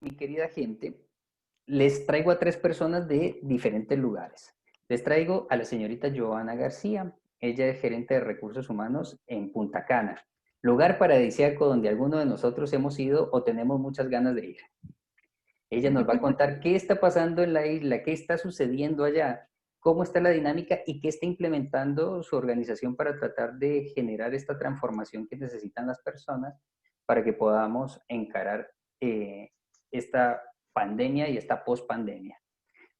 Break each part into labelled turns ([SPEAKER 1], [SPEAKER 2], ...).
[SPEAKER 1] mi querida gente, les traigo a tres personas de diferentes lugares. Les traigo a la señorita Joana García. Ella es gerente de recursos humanos en Punta Cana, lugar paradisíaco donde algunos de nosotros hemos ido o tenemos muchas ganas de ir. Ella nos va a contar qué está pasando en la isla, qué está sucediendo allá, cómo está la dinámica y qué está implementando su organización para tratar de generar esta transformación que necesitan las personas para que podamos encarar esta pandemia y esta post-pandemia.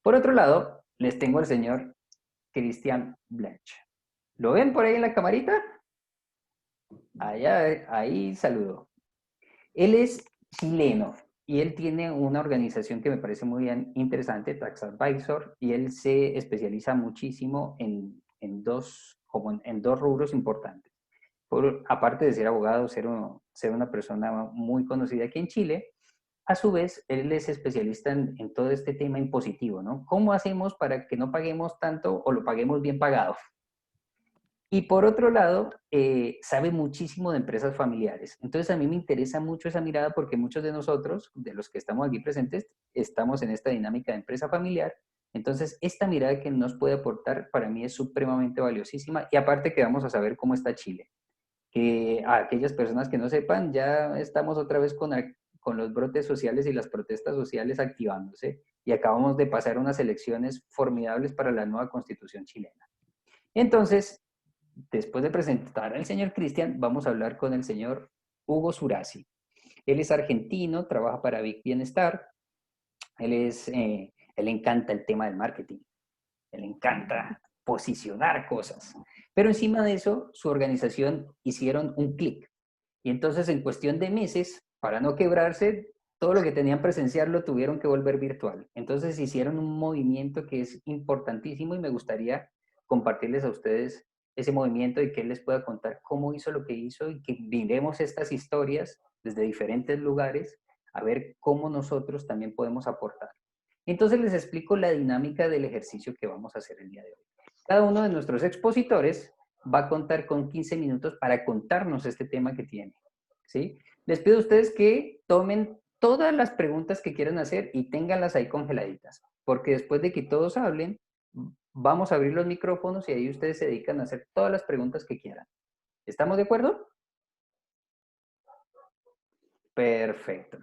[SPEAKER 1] Por otro lado, les tengo al señor Cristian Blanch. ¿Lo ven por ahí en la camarita? Allá, ahí saludo. Él es chileno y él tiene una organización que me parece muy bien interesante, Tax Advisor, y él se especializa muchísimo en dos rubros importantes. Aparte de ser abogado, ser una persona muy conocida aquí en Chile, a su vez, él es especialista en todo este tema impositivo, ¿no? ¿Cómo hacemos para que no paguemos tanto o lo paguemos bien pagado? Y por otro lado, sabe muchísimo de empresas familiares. Entonces a mí me interesa mucho esa mirada porque muchos de nosotros, de los que estamos aquí presentes, estamos en esta dinámica de empresa familiar. Entonces esta mirada que nos puede aportar para mí es supremamente valiosísima y aparte que vamos a saber cómo está Chile. Que a aquellas personas que no sepan, ya estamos otra vez con los brotes sociales y las protestas sociales activándose y acabamos de pasar unas elecciones formidables para la nueva constitución chilena. Entonces, después de presentar al señor Cristian, vamos a hablar con el señor Hugo Surazi. Él es argentino, trabaja para Big Bienestar. Él le encanta el tema del marketing. Él le encanta posicionar cosas. Pero encima de eso, su organización hicieron un clic. Y entonces, en cuestión de meses, para no quebrarse, todo lo que tenían presencial lo tuvieron que volver virtual. Entonces, hicieron un movimiento que es importantísimo y me gustaría compartirles a ustedes ese movimiento y que él les pueda contar cómo hizo lo que hizo y que miremos estas historias desde diferentes lugares a ver cómo nosotros también podemos aportar. Entonces les explico la dinámica del ejercicio que vamos a hacer el día de hoy. Cada uno de nuestros expositores va a contar con 15 minutos para contarnos este tema que tiene. ¿Sí? Les pido a ustedes que tomen todas las preguntas que quieran hacer y ténganlas ahí congeladitas, porque después de que todos hablen, vamos a abrir los micrófonos y ahí ustedes se dedican a hacer todas las preguntas que quieran. ¿Estamos de acuerdo? Perfecto.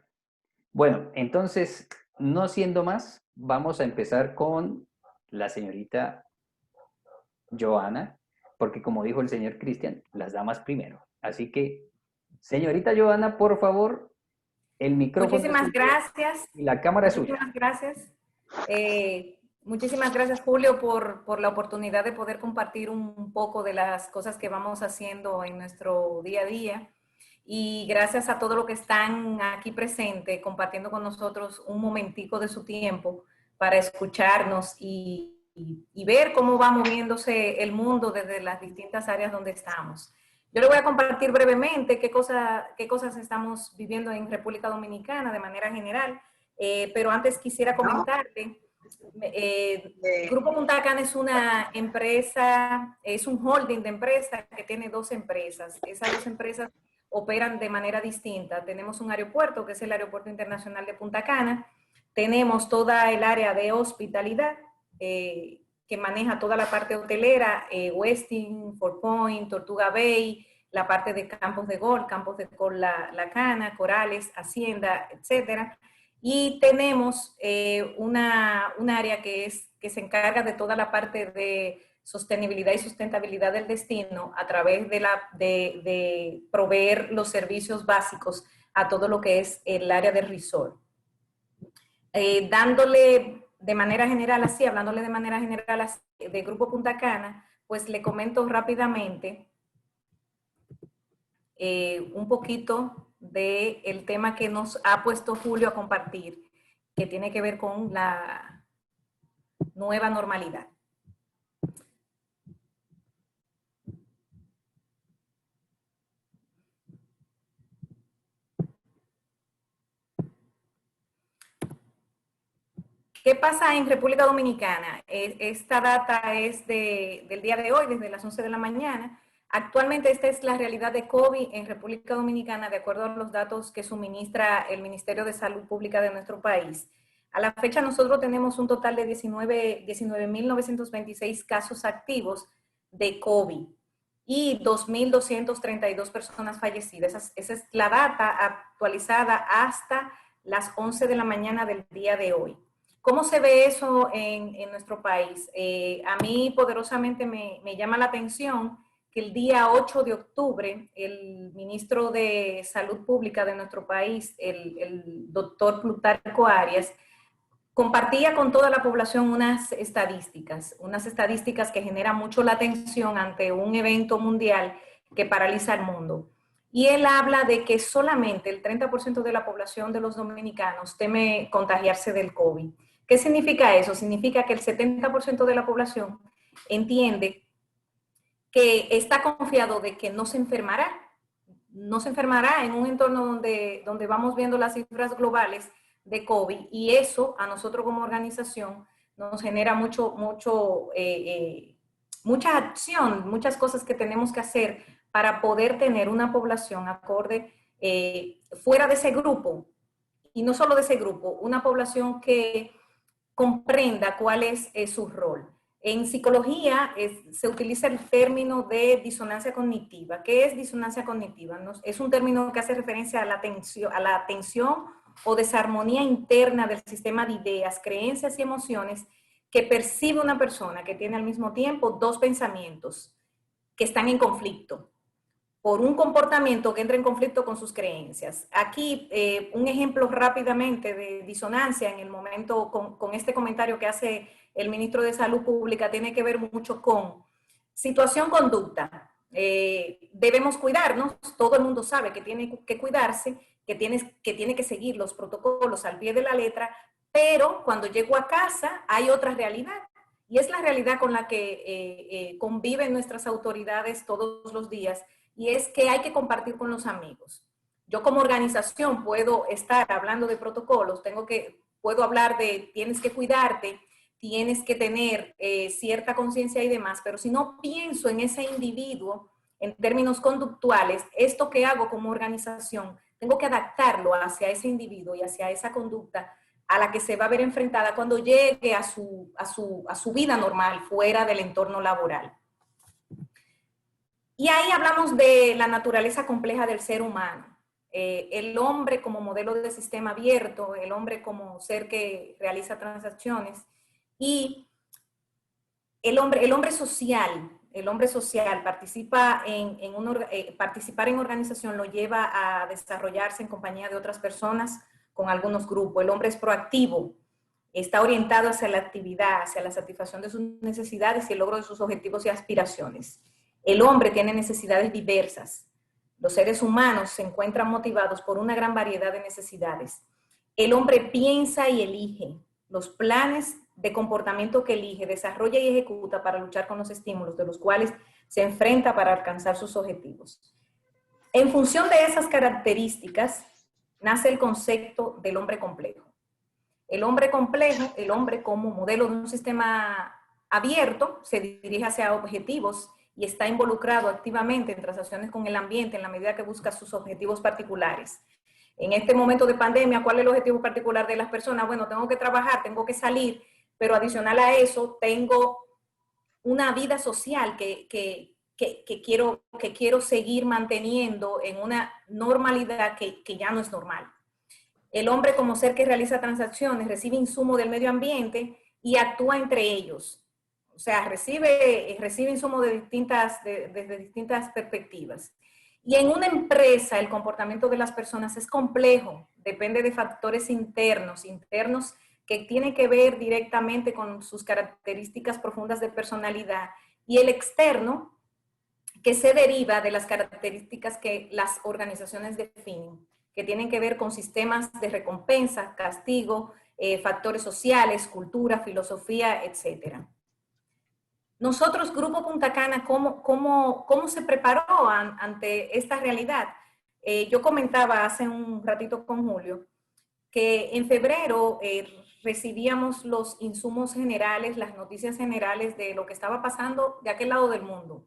[SPEAKER 1] Bueno, entonces, no siendo más, vamos a empezar con la señorita Joana, porque como dijo el señor Cristian, las damas primero. Así que, señorita Joana, por favor, el micrófono es
[SPEAKER 2] Muchísimas
[SPEAKER 1] suyo
[SPEAKER 2] gracias.
[SPEAKER 1] y la cámara es suya.
[SPEAKER 2] Muchísimas gracias. Muchísimas gracias, Julio, por la oportunidad de poder compartir un poco de las cosas que vamos haciendo en nuestro día a día. Y gracias a todos los que están aquí presentes, compartiendo con nosotros un momentico de su tiempo para escucharnos y ver cómo va moviéndose el mundo desde las distintas áreas donde estamos. Yo le voy a compartir brevemente qué cosas estamos viviendo en República Dominicana de manera general, pero antes quisiera comentarte, Grupo Punta Cana es una empresa, es un holding de empresas que tiene dos empresas. Esas dos empresas operan de manera distinta. Tenemos un aeropuerto, que es el Aeropuerto Internacional de Punta Cana. Tenemos toda el área de hospitalidad, que maneja toda la parte hotelera, Westin, Four Point, Tortuga Bay, la parte de campos de golf La Cana, Corales, Hacienda, etcétera. Y tenemos un área que se encarga de toda la parte de sostenibilidad y sustentabilidad del destino a través de proveer los servicios básicos a todo lo que es el área de resort. Dándole de manera general así, hablándole de manera general así, de Grupo Punta Cana, pues le comento rápidamente un poquito del tema que nos ha puesto Julio a compartir, que tiene que ver con la nueva normalidad. ¿Qué pasa en República Dominicana? Esta data es del día de hoy, desde las 11 de la mañana. Actualmente esta es la realidad de COVID en República Dominicana, de acuerdo a los datos que suministra el Ministerio de Salud Pública de nuestro país. A la fecha nosotros tenemos un total de 19.926 casos activos de COVID y 2.232 personas fallecidas. Esa es la data actualizada hasta las 11 de la mañana del día de hoy. ¿Cómo se ve eso en nuestro país? A mí poderosamente me llama la atención que el día 8 de octubre el ministro de Salud Pública de nuestro país, el doctor Plutarco Arias, compartía con toda la población unas estadísticas que generan mucho la atención ante un evento mundial que paraliza el mundo. Y él habla de que solamente el 30% de la población de los dominicanos teme contagiarse del COVID. ¿Qué significa eso? Significa que el 70% de la población entiende que está confiado de que no se enfermará en un entorno donde vamos viendo las cifras globales de COVID, y eso a nosotros como organización nos genera mucha acción, muchas cosas que tenemos que hacer para poder tener una población acorde fuera de ese grupo, y no solo de ese grupo, una población que comprenda cuál es su rol. En psicología se utiliza el término de disonancia cognitiva. ¿Qué es disonancia cognitiva? Es un término que hace referencia a la tensión o desarmonía interna del sistema de ideas, creencias y emociones que percibe una persona que tiene al mismo tiempo dos pensamientos que están en conflicto por un comportamiento que entra en conflicto con sus creencias. Aquí, un ejemplo rápidamente de disonancia en el momento con este comentario que hace el ministro de Salud Pública tiene que ver mucho con situación conducta. Debemos cuidarnos, todo el mundo sabe que tiene que cuidarse, que tiene que seguir los protocolos al pie de la letra, pero cuando llego a casa hay otra realidad, y es la realidad con la que conviven nuestras autoridades todos los días, y es que hay que compartir con los amigos. Yo como organización puedo estar hablando de protocolos, puedo hablar de tienes que cuidarte, tienes que tener cierta conciencia y demás, pero si no pienso en ese individuo en términos conductuales, esto que hago como organización, tengo que adaptarlo hacia ese individuo y hacia esa conducta a la que se va a ver enfrentada cuando llegue a su vida normal, fuera del entorno laboral. Y ahí hablamos de la naturaleza compleja del ser humano. El hombre como modelo de sistema abierto, el hombre como ser que realiza transacciones, y el hombre social participar en organización lo lleva a desarrollarse en compañía de otras personas con algunos grupos. El hombre es proactivo, está orientado hacia la actividad, hacia la satisfacción de sus necesidades y el logro de sus objetivos y aspiraciones. El hombre tiene necesidades diversas. Los seres humanos se encuentran motivados por una gran variedad de necesidades. El hombre piensa y elige los planes de comportamiento que elige, desarrolla y ejecuta para luchar con los estímulos de los cuales se enfrenta para alcanzar sus objetivos. En función de esas características, nace el concepto del hombre complejo. El hombre complejo, el hombre como modelo de un sistema abierto, se dirige hacia objetivos y está involucrado activamente en transacciones con el ambiente en la medida que busca sus objetivos particulares. En este momento de pandemia, ¿cuál es el objetivo particular de las personas? Bueno, tengo que trabajar, tengo que salir, pero adicional a eso, tengo una vida social que quiero seguir manteniendo en una normalidad que ya no es normal. El hombre como ser que realiza transacciones, recibe insumo del medio ambiente y actúa entre ellos. O sea, recibe insumo desde distintas perspectivas. Y en una empresa el comportamiento de las personas es complejo, depende de factores internos que tienen que ver directamente con sus características profundas de personalidad, y el externo que se deriva de las características que las organizaciones definen, que tienen que ver con sistemas de recompensa, castigo, factores sociales, cultura, filosofía, etcétera. Nosotros, Grupo Punta Cana, ¿cómo se preparó ante esta realidad? Yo comentaba hace un ratito con Julio que en febrero recibíamos los insumos generales, las noticias generales de lo que estaba pasando de aquel lado del mundo.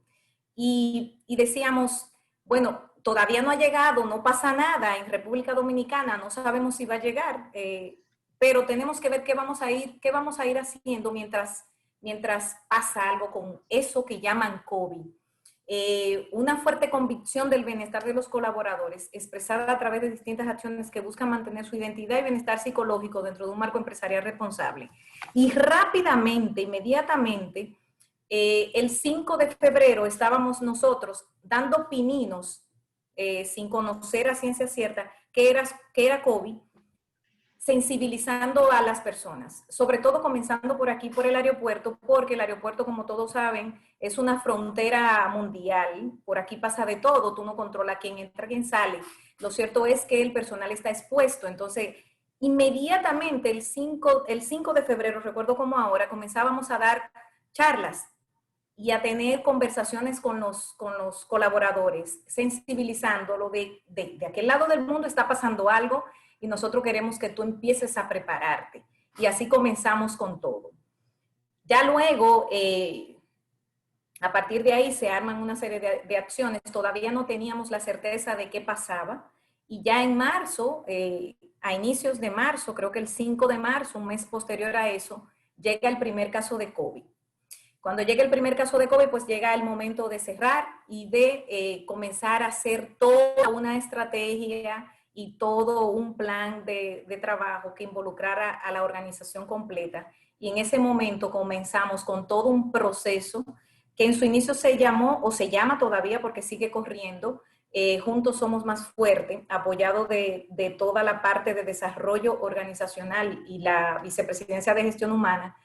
[SPEAKER 2] y decíamos, bueno, todavía no ha llegado, no pasa nada en República Dominicana, no sabemos si va a llegar, pero tenemos que ver qué vamos a ir haciendo mientras pasa algo con eso que llaman COVID. Una fuerte convicción del bienestar de los colaboradores, expresada a través de distintas acciones que buscan mantener su identidad y bienestar psicológico dentro de un marco empresarial responsable. Y rápidamente, inmediatamente, el 5 de febrero estábamos nosotros dando pininos, sin conocer a ciencia cierta qué era COVID, sensibilizando a las personas, sobre todo comenzando por aquí, por el aeropuerto, porque el aeropuerto, como todos saben, es una frontera mundial, por aquí pasa de todo, tú no controlas quién entra, quién sale. Lo cierto es que el personal está expuesto, entonces inmediatamente el 5 de febrero, recuerdo como ahora, comenzábamos a dar charlas y a tener conversaciones con los colaboradores, sensibilizándolo de aquel lado del mundo está pasando algo y nosotros queremos que tú empieces a prepararte. Y así comenzamos con todo. Ya luego, a partir de ahí se arman una serie de acciones. Todavía no teníamos la certeza de qué pasaba. Y ya en marzo, a inicios de marzo, creo que el 5 de marzo, un mes posterior a eso, llega el primer caso de COVID. Cuando llega el primer caso de COVID, pues llega el momento de cerrar y de comenzar a hacer toda una estrategia y todo un plan de trabajo que involucrara a la organización completa. Y en ese momento comenzamos con todo un proceso que en su inicio se llamó, o se llama todavía porque sigue corriendo, Juntos Somos Más Fuerte, apoyado de toda la parte de desarrollo organizacional y la Vicepresidencia de Gestión Humana.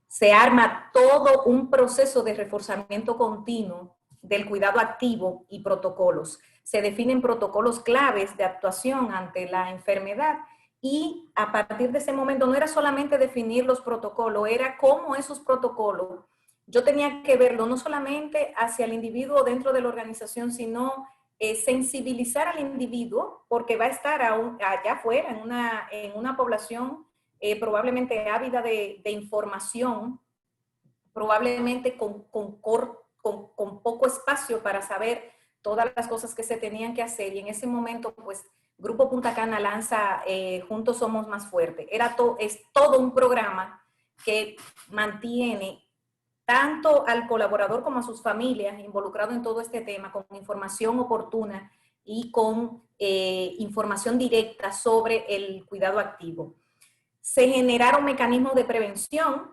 [SPEAKER 2] Se arma todo un proceso de reforzamiento continuo del cuidado activo y protocolos. Se definen protocolos claves de actuación ante la enfermedad y a partir de ese momento no era solamente definir los protocolos, era cómo esos protocolos, yo tenía que verlo no solamente hacia el individuo dentro de la organización, sino sensibilizar al individuo porque va a estar allá afuera en una población probablemente ávida de información, probablemente con poco espacio para saber todas las cosas que se tenían que hacer. Y en ese momento, pues, Grupo Punta Cana lanza Juntos Somos Más Fuerte. Es todo un programa que mantiene tanto al colaborador como a sus familias involucrados en todo este tema, con información oportuna y con información directa sobre el cuidado activo. Se generaron mecanismos de prevención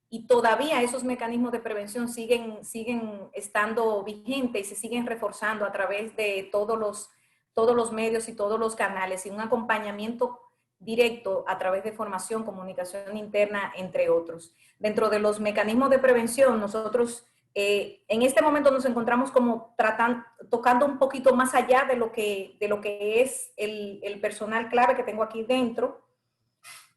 [SPEAKER 2] y todavía esos mecanismos de prevención siguen estando vigentes y se siguen reforzando a través de todos los medios y todos los canales y un acompañamiento directo a través de formación, comunicación interna, entre otros. Dentro de los mecanismos de prevención, nosotros en este momento nos encontramos como tocando un poquito más allá de lo que es el personal clave que tengo aquí dentro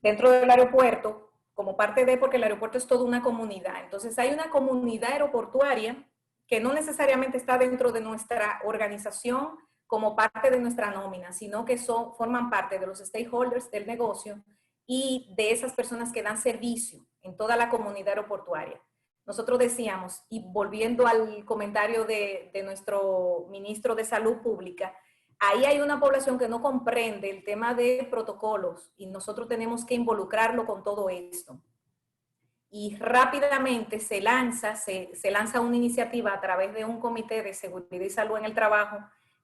[SPEAKER 2] del aeropuerto, como parte porque el aeropuerto es toda una comunidad. Entonces hay una comunidad aeroportuaria que no necesariamente está dentro de nuestra organización como parte de nuestra nómina, sino que forman parte de los stakeholders del negocio y de esas personas que dan servicio en toda la comunidad aeroportuaria. Nosotros decíamos, y volviendo al comentario de nuestro ministro de Salud Pública, ahí hay una población que no comprende el tema de protocolos y nosotros tenemos que involucrarlo con todo esto. Y rápidamente se lanza una iniciativa a través de un comité de seguridad y salud en el trabajo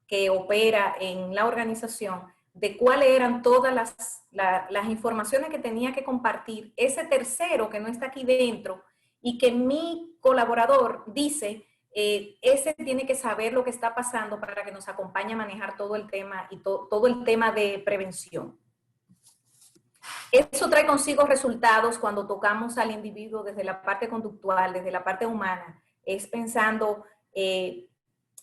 [SPEAKER 2] que opera en la organización de cuáles eran todas las informaciones que tenía que compartir ese tercero que no está aquí dentro y que mi colaborador dice, ese tiene que saber lo que está pasando para que nos acompañe a manejar todo el tema y todo el tema de prevención. Eso trae consigo resultados cuando tocamos al individuo desde la parte conductual, desde la parte humana. Es pensando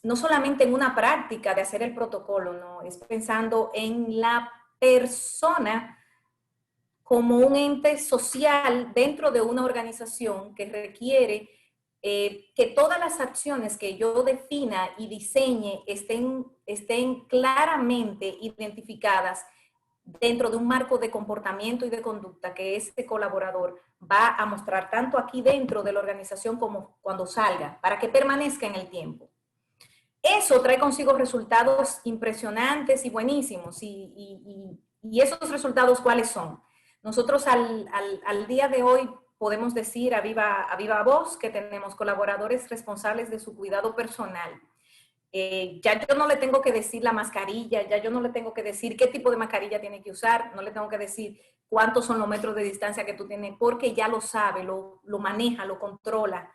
[SPEAKER 2] no solamente en una práctica de hacer el protocolo, no, es pensando en la persona como un ente social dentro de una organización que requiere que todas las acciones que yo defina y diseñe estén claramente identificadas dentro de un marco de comportamiento y de conducta que ese colaborador va a mostrar tanto aquí dentro de la organización como cuando salga, para que permanezca en el tiempo. Eso trae consigo resultados impresionantes y buenísimos. Y esos resultados, ¿cuáles son? Nosotros al día de hoy podemos decir a viva voz que tenemos colaboradores responsables de su cuidado personal. Ya yo no le tengo que decir la mascarilla, ya yo no le tengo que decir qué tipo de mascarilla tiene que usar, no le tengo que decir cuántos son los metros de distancia que tú tienes, porque ya lo sabe, lo maneja, lo controla,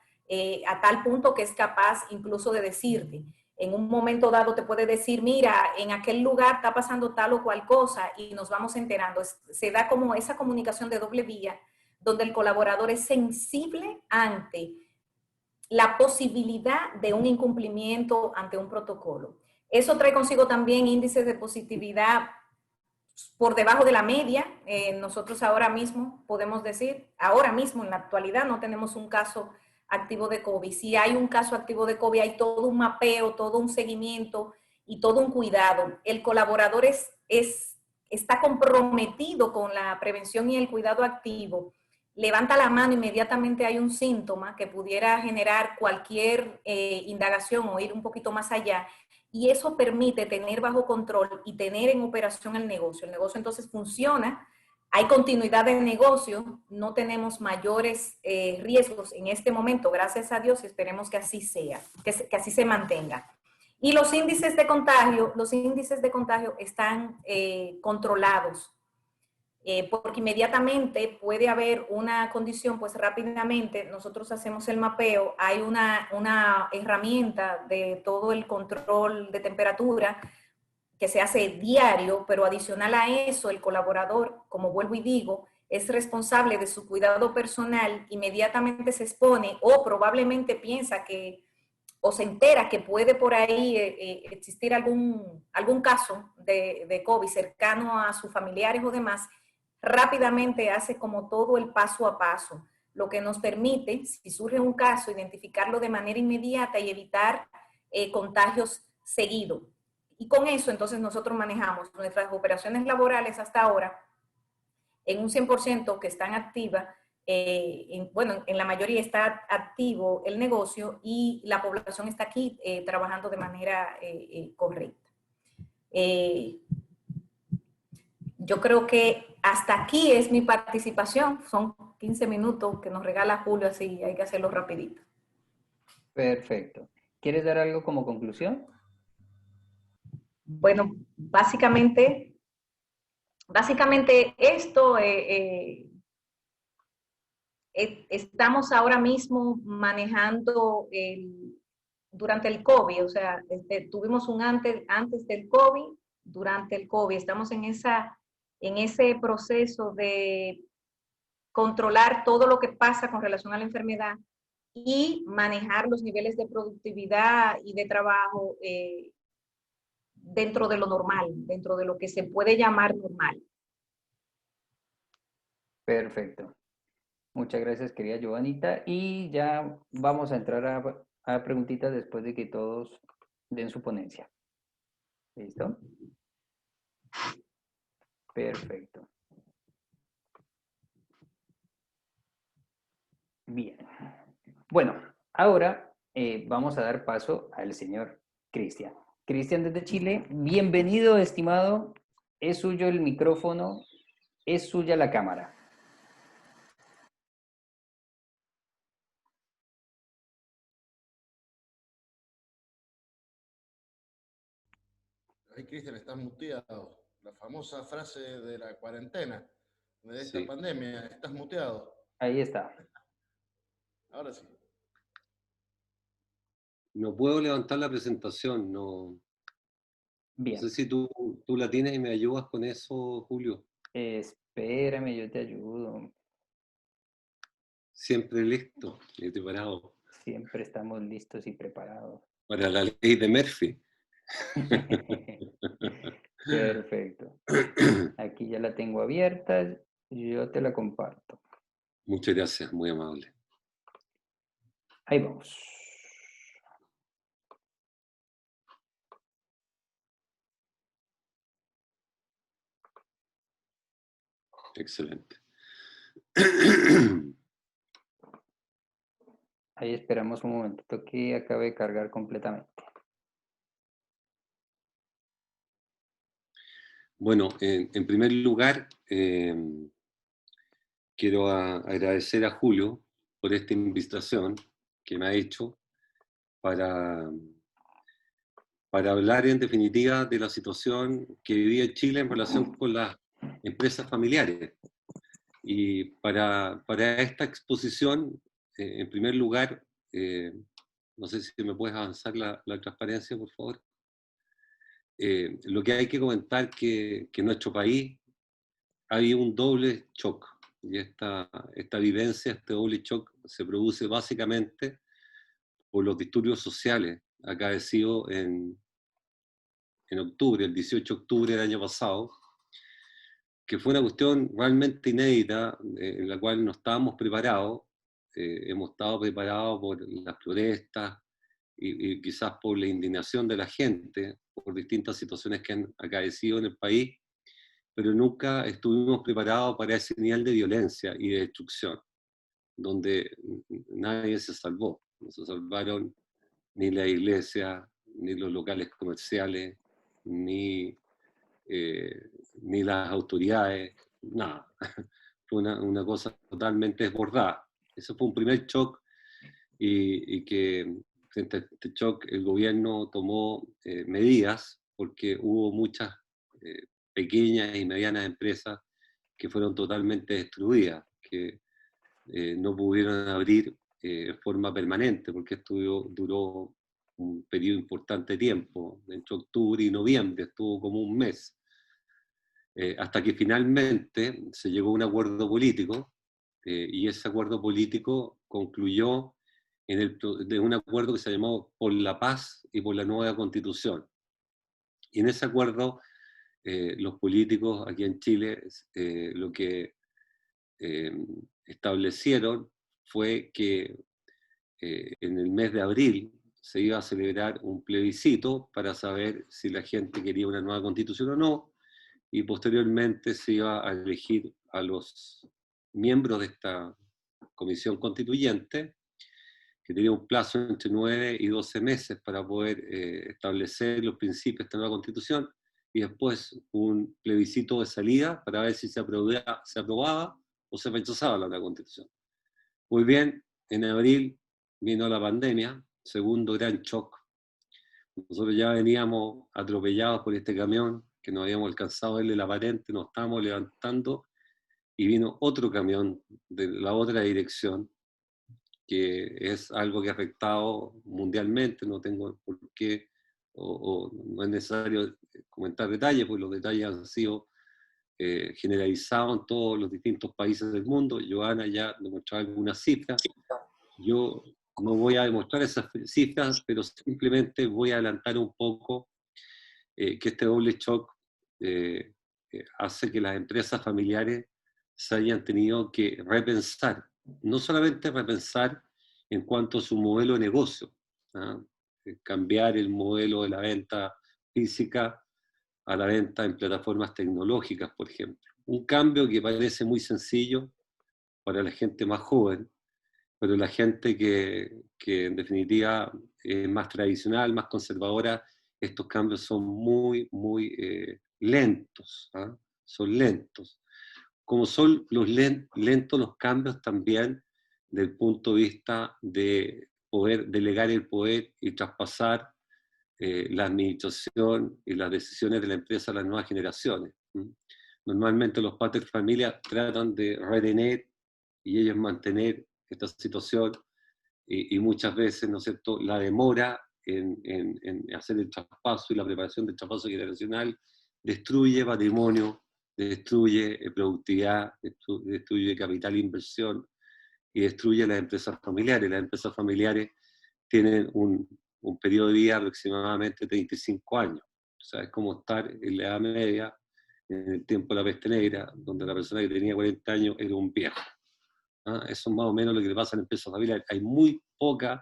[SPEAKER 2] a tal punto que es capaz incluso de decirte. En un momento dado te puede decir, mira, en aquel lugar está pasando tal o cual cosa y nos vamos enterando. Se da como esa comunicación de doble vía, donde el colaborador es sensible ante la posibilidad de un incumplimiento ante un protocolo. Eso trae consigo también índices de positividad por debajo de la media. Nosotros ahora mismo podemos decir, ahora mismo en la actualidad no tenemos un caso activo de COVID. Si hay un caso activo de COVID, hay todo un mapeo, todo un seguimiento y todo un cuidado. El colaborador está comprometido con la prevención y el cuidado activo. Levanta la mano, inmediatamente hay un síntoma que pudiera generar cualquier indagación o ir un poquito más allá, y eso permite tener bajo control y tener en operación el negocio. El negocio entonces funciona, hay continuidad de negocio, no tenemos mayores riesgos en este momento, gracias a Dios, y esperemos que así sea, que así se mantenga. Y los índices de contagio están controlados. Porque inmediatamente puede haber una condición, pues rápidamente nosotros hacemos el mapeo, hay una herramienta de todo el control de temperatura que se hace diario, pero adicional a eso, el colaborador, como vuelvo y digo, es responsable de su cuidado personal, inmediatamente se expone o probablemente piensa que o se entera que puede por ahí existir algún caso de COVID cercano a sus familiares o demás, rápidamente hace como todo el paso a paso, lo que nos permite, si surge un caso, identificarlo de manera inmediata y evitar contagios seguidos. Y con eso entonces nosotros manejamos nuestras operaciones laborales hasta ahora en un 100% que están activas. Bueno, en la mayoría está activo el negocio y la población está aquí trabajando de manera correcta. Yo creo que hasta aquí es mi participación. Son 15 minutos que nos regala Julio, así hay que hacerlo rapidito.
[SPEAKER 1] Perfecto. ¿Quieres dar algo como conclusión?
[SPEAKER 2] Bueno, básicamente esto, estamos ahora mismo manejando durante el COVID, o sea, tuvimos un antes del COVID, durante el COVID, estamos en ese proceso de controlar todo lo que pasa con relación a la enfermedad y manejar los niveles de productividad y de trabajo dentro de lo normal, dentro de lo que se puede llamar normal.
[SPEAKER 1] Perfecto. Muchas gracias, querida Giovanita. Y ya vamos a entrar a preguntitas después de que todos den su ponencia. ¿Listo? Perfecto. Bien. Bueno, ahora vamos a dar paso al señor Cristian. Cristian desde Chile, bienvenido, estimado. Es suyo el micrófono, es suya la cámara.
[SPEAKER 3] Ay, Cristian, estás muteado. La famosa frase de la cuarentena, de esta pandemia, estás muteado.
[SPEAKER 1] Ahí está.
[SPEAKER 3] Ahora sí.
[SPEAKER 4] No puedo levantar la presentación, no.
[SPEAKER 1] Bien.
[SPEAKER 4] No sé si tú la tienes y me ayudas con eso, Julio.
[SPEAKER 1] Espérame, yo te ayudo.
[SPEAKER 4] Siempre listo y preparado.
[SPEAKER 1] Siempre estamos listos y preparados.
[SPEAKER 4] Para la ley de Murphy.
[SPEAKER 1] Perfecto. Aquí ya la tengo abierta. Yo te la comparto.
[SPEAKER 4] Muchas gracias, muy amable.
[SPEAKER 1] Ahí vamos.
[SPEAKER 4] Excelente.
[SPEAKER 1] Ahí esperamos un momentito que acabe de cargar completamente.
[SPEAKER 4] Bueno, en primer lugar, quiero agradecer a Julio por esta invitación que me ha hecho para hablar en definitiva de la situación que vivía Chile en relación con las empresas familiares. Y para esta exposición, en primer lugar, no sé si me puedes avanzar la transparencia, por favor. Lo que hay que comentar que en nuestro país hay un doble shock, y esta vivencia, este doble shock se produce básicamente por los disturbios sociales acaecidos en octubre, el 18 de octubre del año pasado, que fue una cuestión realmente inédita, en la cual no estábamos preparados. Hemos estado preparados por las protestas y quizás por la indignación de la gente, por distintas situaciones que han acaecido en el país, pero nunca estuvimos preparados para ese nivel de violencia y de destrucción, donde nadie se salvó. No se salvaron ni la iglesia, ni los locales comerciales, ni las autoridades, nada. Fue una cosa totalmente desbordada. Eso fue un primer shock, y que frente a este shock el gobierno tomó medidas, porque hubo muchas pequeñas y medianas empresas que fueron totalmente destruidas, que no pudieron abrir de forma permanente, porque esto duró un periodo importante de tiempo, entre octubre y noviembre, estuvo como un mes, hasta que finalmente se llegó a un acuerdo político, y ese acuerdo político concluyó de un acuerdo que se llamó Por la Paz y por la Nueva Constitución. Y en ese acuerdo, los políticos aquí en Chile lo que establecieron fue que en el mes de abril se iba a celebrar un plebiscito para saber si la gente quería una nueva constitución o no, y posteriormente se iba a elegir a los miembros de esta comisión constituyente, que tenía un plazo entre 9 y 12 meses para poder establecer los principios de esta nueva constitución, y después un plebiscito de salida para ver si se aprobaba o se rechazaba la nueva constitución. Muy bien, en abril vino la pandemia, segundo gran shock. Nosotros ya veníamos atropellados por este camión, que no habíamos alcanzado a verle la patente, nos estábamos levantando, y vino otro camión de la otra dirección, que es algo que ha afectado mundialmente. No tengo por qué, o no es necesario comentar detalles, porque los detalles han sido generalizados en todos los distintos países del mundo. Joana ya demostró algunas cifras. Yo no voy a demostrar esas cifras, pero simplemente voy a adelantar un poco que este doble shock hace que las empresas familiares se hayan tenido que repensar, no solamente repensar en cuanto a su modelo de negocio, ¿ah? Cambiar el modelo de la venta física a la venta en plataformas tecnológicas, por ejemplo. Un cambio que parece muy sencillo para la gente más joven, pero la gente que en definitiva es más tradicional, más conservadora, estos cambios son muy lentos, ¿ah? Son lentos. Como son lentos los cambios también del punto de vista de poder delegar el poder y traspasar la administración y las decisiones de la empresa a las nuevas generaciones. Normalmente los padres de familia tratan de retener y ellos mantener esta situación, y muchas veces, ¿no es cierto?, la demora en hacer el traspaso y la preparación del traspaso generacional destruye patrimonio, destruye productividad, destruye capital e inversión, y destruye las empresas familiares. Las empresas familiares tienen un periodo de vida aproximadamente 35 años. O sea, es como estar en la Edad Media, en el tiempo de la peste negra, donde la persona que tenía 40 años era un viejo. ¿Ah? Eso es más o menos lo que le pasa a las empresas familiares. Hay muy pocas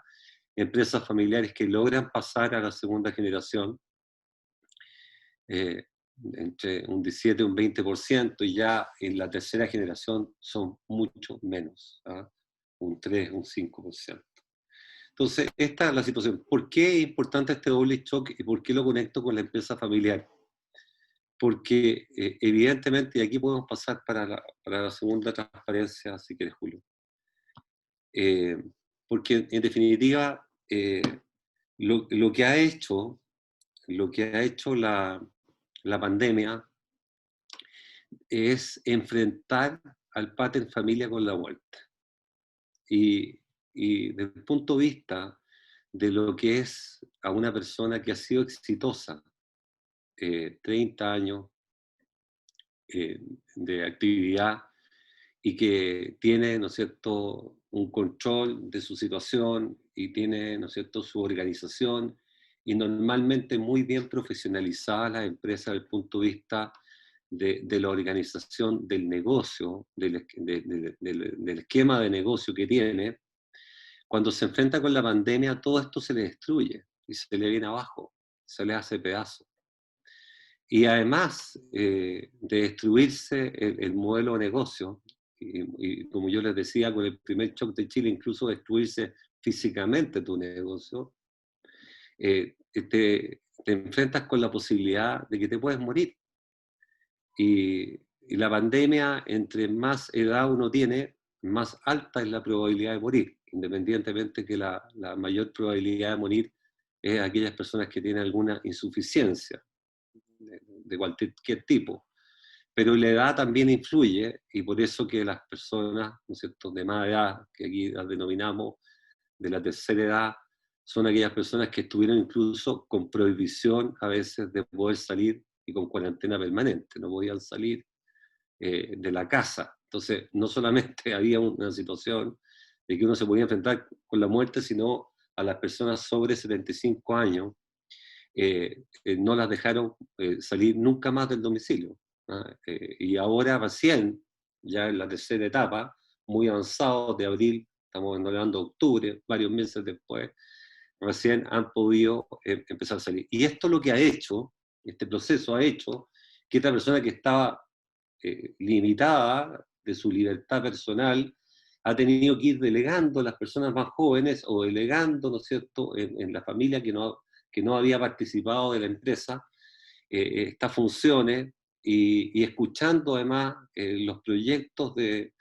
[SPEAKER 4] empresas familiares que logran pasar a la segunda generación, entre un 17 y un 20%, y ya en la tercera generación son mucho menos, ¿ah? Un 3, un 5%. Entonces, esta es la situación. ¿Por qué es importante este doble shock y por qué lo conecto con la empresa familiar? Porque evidentemente, y aquí podemos pasar para la segunda transparencia, si quieres, Julio, porque en definitiva, lo que ha hecho la pandemia es enfrentar al padre en familia con la muerte. Y desde el punto de vista de lo que es a una persona que ha sido exitosa, 30 años de actividad y que tiene, ¿no es cierto?, un control de su situación y tiene, ¿no es cierto?, su organización, y normalmente muy bien profesionalizada las empresas desde el punto de vista de la organización del negocio, del esquema de negocio que tiene. Cuando se enfrenta con la pandemia, todo esto se le destruye y se le viene abajo, se le hace pedazo. Y además de destruirse el modelo de negocio, y como yo les decía, con el primer shock de Chile, incluso destruirse físicamente tu negocio, te enfrentas con la posibilidad de que te puedes morir. Y la pandemia, entre más edad uno tiene, más alta es la probabilidad de morir, independientemente que la mayor probabilidad de morir es aquellas personas que tienen alguna insuficiencia de cualquier tipo. Pero la edad también influye, y por eso que las personas, ¿no es cierto?, de más edad, que aquí las denominamos de la tercera edad, son aquellas personas que estuvieron incluso con prohibición a veces de poder salir y con cuarentena permanente, no podían salir de la casa. Entonces, no solamente había una situación de que uno se podía enfrentar con la muerte, sino a las personas sobre 75 años, no las dejaron salir nunca más del domicilio. ¿Ah? Y ahora recién, ya en la tercera etapa, muy avanzado de abril, estamos hablando de octubre, varios meses después, recién han podido empezar a salir. Y esto lo que ha hecho, este proceso ha hecho que esta persona que estaba limitada de su libertad personal ha tenido que ir delegando a las personas más jóvenes o delegando, ¿no es cierto?, en la familia que no había participado de la empresa, estas funciones y escuchando además los proyectos de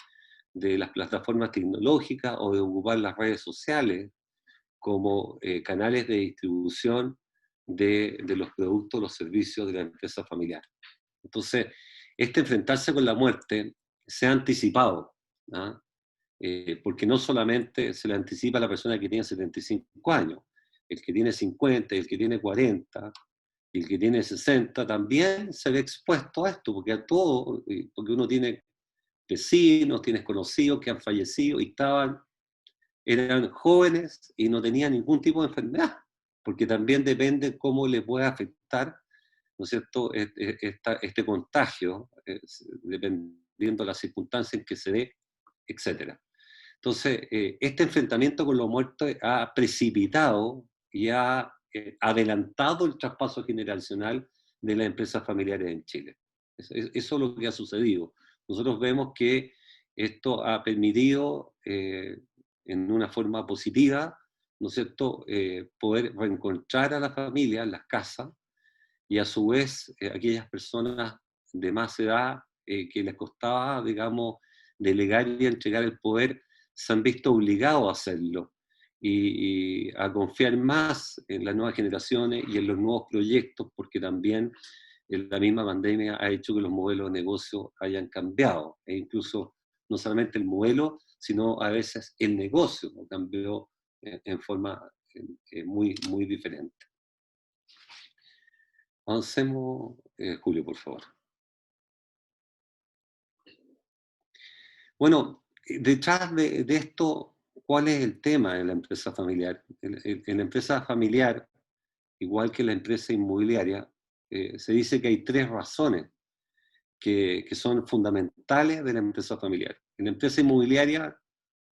[SPEAKER 4] las plataformas tecnológicas o de ocupar las redes sociales como canales de distribución de los productos, los servicios de la empresa familiar. Entonces, este enfrentarse con la muerte se ha anticipado, ¿ah? Porque no solamente se le anticipa a la persona que tiene 75 años, el que tiene 50, el que tiene 40, y el que tiene 60 también se ve expuesto a esto, porque a todo, porque uno tiene vecinos, tienes conocidos que han fallecido y eran jóvenes y no tenían ningún tipo de enfermedad, porque también depende cómo le puede afectar, ¿no es cierto?, este contagio, dependiendo de las circunstancias en que se dé, etc. Entonces, este enfrentamiento con los muertos ha precipitado y ha adelantado el traspaso generacional de las empresas familiares en Chile. Eso es lo que ha sucedido. Nosotros vemos que esto ha permitido, en una forma positiva, ¿no es cierto?, poder reencontrar a la familia en las casas, y a su vez aquellas personas de más edad que les costaba, digamos, delegar y entregar el poder, se han visto obligados a hacerlo y a confiar más en las nuevas generaciones y en los nuevos proyectos, porque también la misma pandemia ha hecho que los modelos de negocio hayan cambiado, e incluso no solamente el modelo, sino a veces el negocio cambió en forma muy, muy diferente. Avancemos, Julio, por favor. Bueno, detrás de esto, ¿cuál es el tema de la empresa familiar? En la empresa familiar, igual que la empresa inmobiliaria, se dice que hay tres razones que son fundamentales de la empresa familiar. En la empresa inmobiliaria,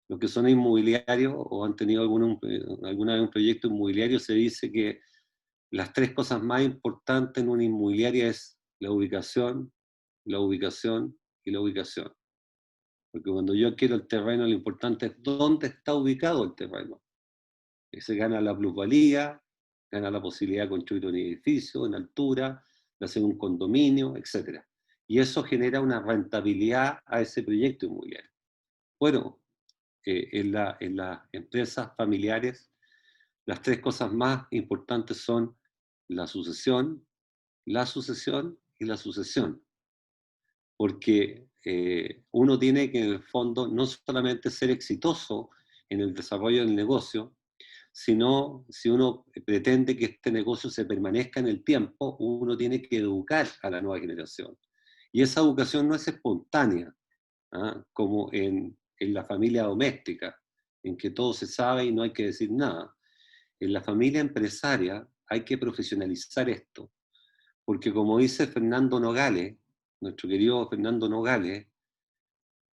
[SPEAKER 4] los que son inmobiliarios o han tenido alguna vez un proyecto inmobiliario, se dice que las tres cosas más importantes en una inmobiliaria es la ubicación, la ubicación y la ubicación. Porque cuando yo adquiero el terreno, lo importante es dónde está ubicado el terreno. Se gana la plusvalía, gana la posibilidad de construir un edificio en altura, de hacer un condominio, etc. Y eso genera una rentabilidad a ese proyecto inmobiliario. Bueno, en las empresas familiares, las tres cosas más importantes son la sucesión y la sucesión. Porque uno tiene que, en el fondo, no solamente ser exitoso en el desarrollo del negocio, sino si uno pretende que este negocio se permanezca en el tiempo, uno tiene que educar a la nueva generación. Y esa educación no es espontánea, ¿ah? Como en la familia doméstica, en que todo se sabe y no hay que decir nada. En la familia empresaria hay que profesionalizar esto, porque como dice Fernando Nogales, nuestro querido Fernando Nogales,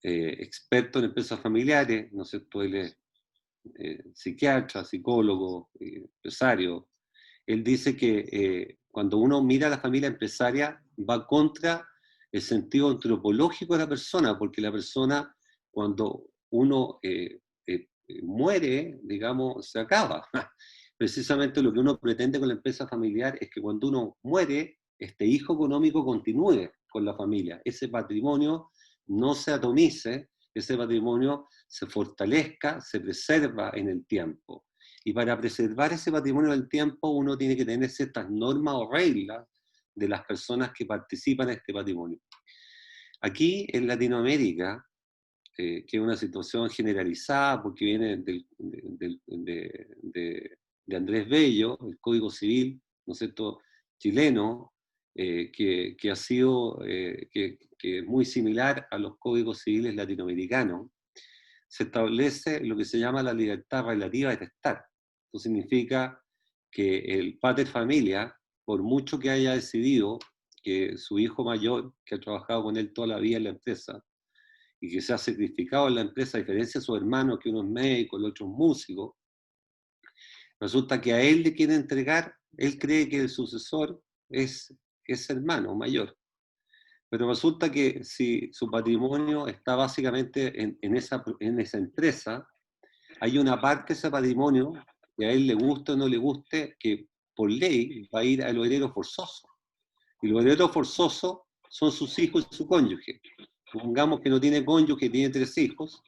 [SPEAKER 4] experto en empresas familiares, ¿no es cierto? Él es psiquiatra, psicólogo, empresario. Él dice que cuando uno mira a la familia empresaria va contra el sentido antropológico de la persona, porque la persona, cuando uno muere, digamos, se acaba. Precisamente lo que uno pretende con la empresa familiar es que cuando uno muere, este hijo económico continúe con la familia. Ese patrimonio no se atomice, ese patrimonio se fortalezca, se preserva en el tiempo. Y para preservar ese patrimonio del tiempo, uno tiene que tener ciertas normas o reglas de las personas que participan en este patrimonio. Aquí en Latinoamérica, que es una situación generalizada porque viene de Andrés Bello, el Código Civil, ¿no es cierto?, chileno, que ha sido que es muy similar a los códigos civiles latinoamericanos, se establece lo que se llama la libertad relativa de testar. Esto significa que el pater familia, por mucho que haya decidido que su hijo mayor, que ha trabajado con él toda la vida en la empresa, y que se ha sacrificado en la empresa, a diferencia de su hermano, que uno es médico, el otro es músico, resulta que a él le quiere entregar, él cree que el sucesor es hermano mayor. Pero resulta que si su patrimonio está básicamente en esa empresa, hay una parte de ese patrimonio que a él le guste o no le guste, que por ley va a ir a los herederos forzosos. Y los herederos forzosos son sus hijos y su cónyuge. Supongamos que no tiene cónyuge, tiene 3 hijos,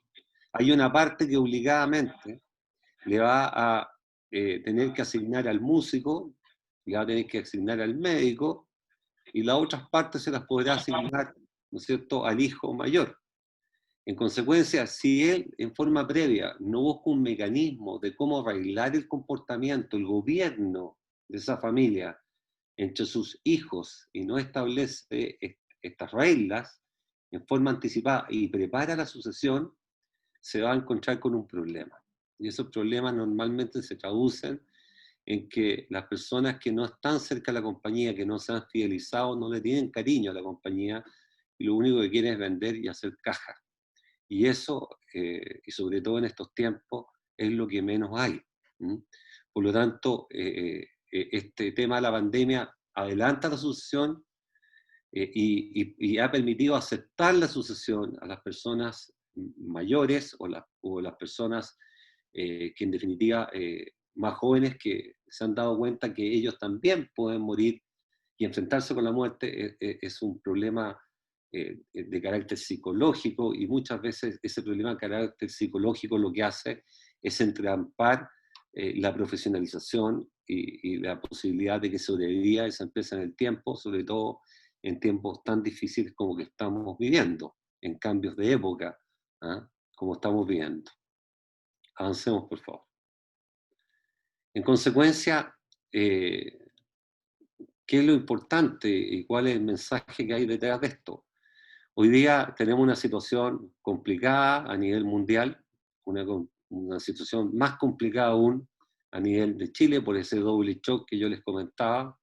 [SPEAKER 4] hay una parte que obligadamente le va a tener que asignar al músico, le va a tener que asignar al médico, y las otras partes se las podrá asignar, ¿no es cierto?, al hijo mayor. En consecuencia, si él en forma previa no busca un mecanismo de cómo arreglar el comportamiento, el gobierno de esa familia entre sus hijos y no establece estas reglas en forma anticipada y prepara la sucesión, se va a encontrar con un problema. Y esos problemas normalmente se traducen en que las personas que no están cerca de la compañía, que no se han fidelizado, no le tienen cariño a la compañía y lo único que quieren es vender y hacer caja. Y eso, y sobre todo en estos tiempos, es lo que menos hay. Por lo tanto, este tema de la pandemia adelanta la sucesión y ha permitido aceptar la sucesión a las personas mayores o las personas que en definitiva más jóvenes, que se han dado cuenta que ellos también pueden morir, y enfrentarse con la muerte es un problema de carácter psicológico, y muchas veces ese problema de carácter psicológico lo que hace es entrampar la profesionalización y la posibilidad de que sobreviva esa empresa en el tiempo, sobre todo en tiempos tan difíciles como que estamos viviendo, en cambios de época, ¿ah?, como estamos viviendo. Avancemos, por favor. En consecuencia, ¿qué es lo importante y cuál es el mensaje que hay detrás de esto? Hoy día tenemos una situación complicada a nivel mundial, una situación más complicada aún a nivel de Chile por ese doble shock que yo les comentaba,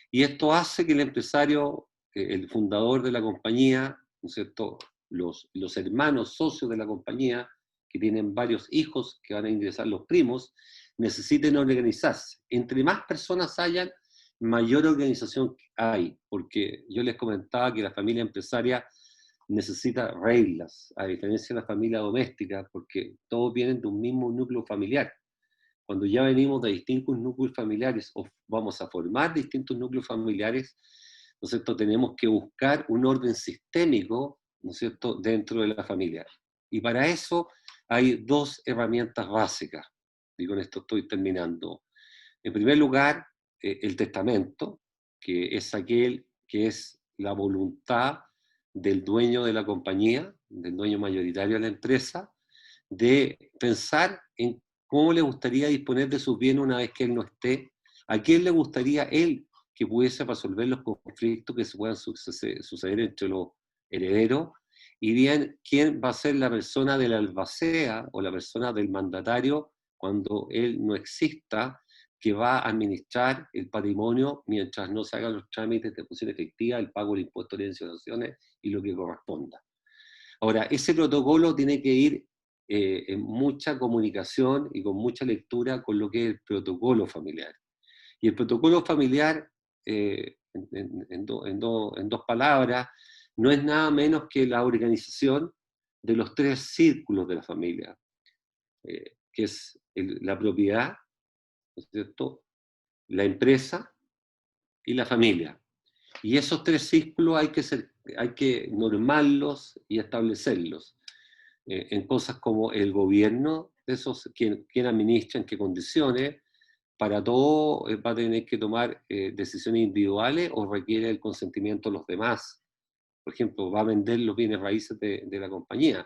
[SPEAKER 4] y esto hace que el empresario, el fundador de la compañía, ¿no es cierto?, los hermanos socios de la compañía, que tienen varios hijos que van a ingresar, los primos, necesiten organizarse. Entre más personas hayan, mayor organización hay, porque yo les comentaba que la familia empresaria necesita reglas, a diferencia de la familia doméstica, porque todos vienen de un mismo núcleo familiar. Cuando ya venimos de distintos núcleos familiares o vamos a formar distintos núcleos familiares, ¿no es cierto?, tenemos que buscar un orden sistémico, ¿no es cierto?, dentro de la familia. Y para eso hay dos herramientas básicas, y con esto estoy terminando. En primer lugar, el testamento, que es aquel que es la voluntad del dueño de la compañía, del dueño mayoritario de la empresa, de pensar en cómo le gustaría disponer de sus bienes una vez que él no esté, a quién le gustaría él que pudiese resolver los conflictos que se puedan suceder entre los herederos, y bien quién va a ser la persona del albacea o la persona del mandatario cuando él no exista, que va a administrar el patrimonio mientras no se hagan los trámites de posición efectiva, el pago del impuesto de herencia y donaciones y lo que corresponda. Ahora, ese protocolo tiene que ir en mucha comunicación y con mucha lectura con lo que es el protocolo familiar. Y el protocolo familiar, en dos palabras, no es nada menos que la organización de los tres círculos de la familia, que es la propiedad, ¿no es cierto?, la empresa y la familia. Y esos tres círculos hay que normarlos y establecerlos en cosas como el gobierno, de esos, quién administra, en qué condiciones. Para todo va a tener que tomar decisiones individuales o requiere el consentimiento de los demás. Por ejemplo, va a vender los bienes raíces de la compañía.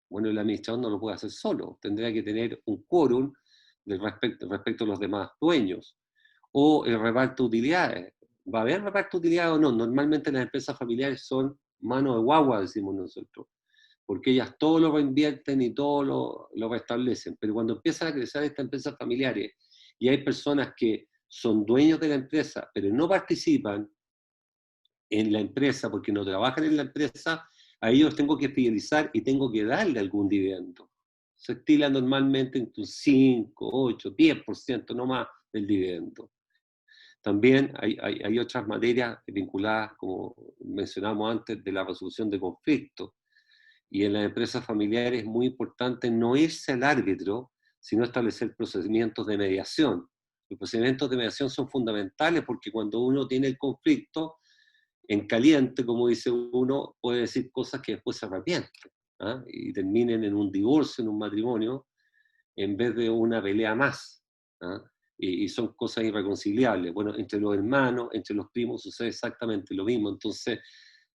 [SPEAKER 4] Bueno, el administrador no lo puede hacer solo, tendrá que tener un quórum respecto a los demás dueños. O el reparto de utilidades. ¿Va a haber reparto de utilidades o no? Normalmente las empresas familiares son mano de guagua, decimos nosotros, porque ellas todo lo reinvierten y todo lo restablecen. Pero cuando empiezan a crecer estas empresas familiares y hay personas que son dueños de la empresa, pero no participan en la empresa porque no trabajan en la empresa, a ellos tengo que fidelizar y tengo que darle algún dividendo. Se estila normalmente entre un 5, 8, 10% no más del dividendo. También hay otras materias vinculadas, como mencionamos antes, de la resolución de conflictos. Y en las empresas familiares es muy importante no irse al árbitro, sino establecer procedimientos de mediación. Los procedimientos de mediación son fundamentales porque cuando uno tiene el conflicto en caliente, como dice uno, puede decir cosas que después se arrepiente, ¿ah? Y terminen en un divorcio, en un matrimonio, en vez de una pelea más, ¿ah? Y son cosas irreconciliables. Bueno, entre los hermanos, entre los primos sucede exactamente lo mismo. Entonces,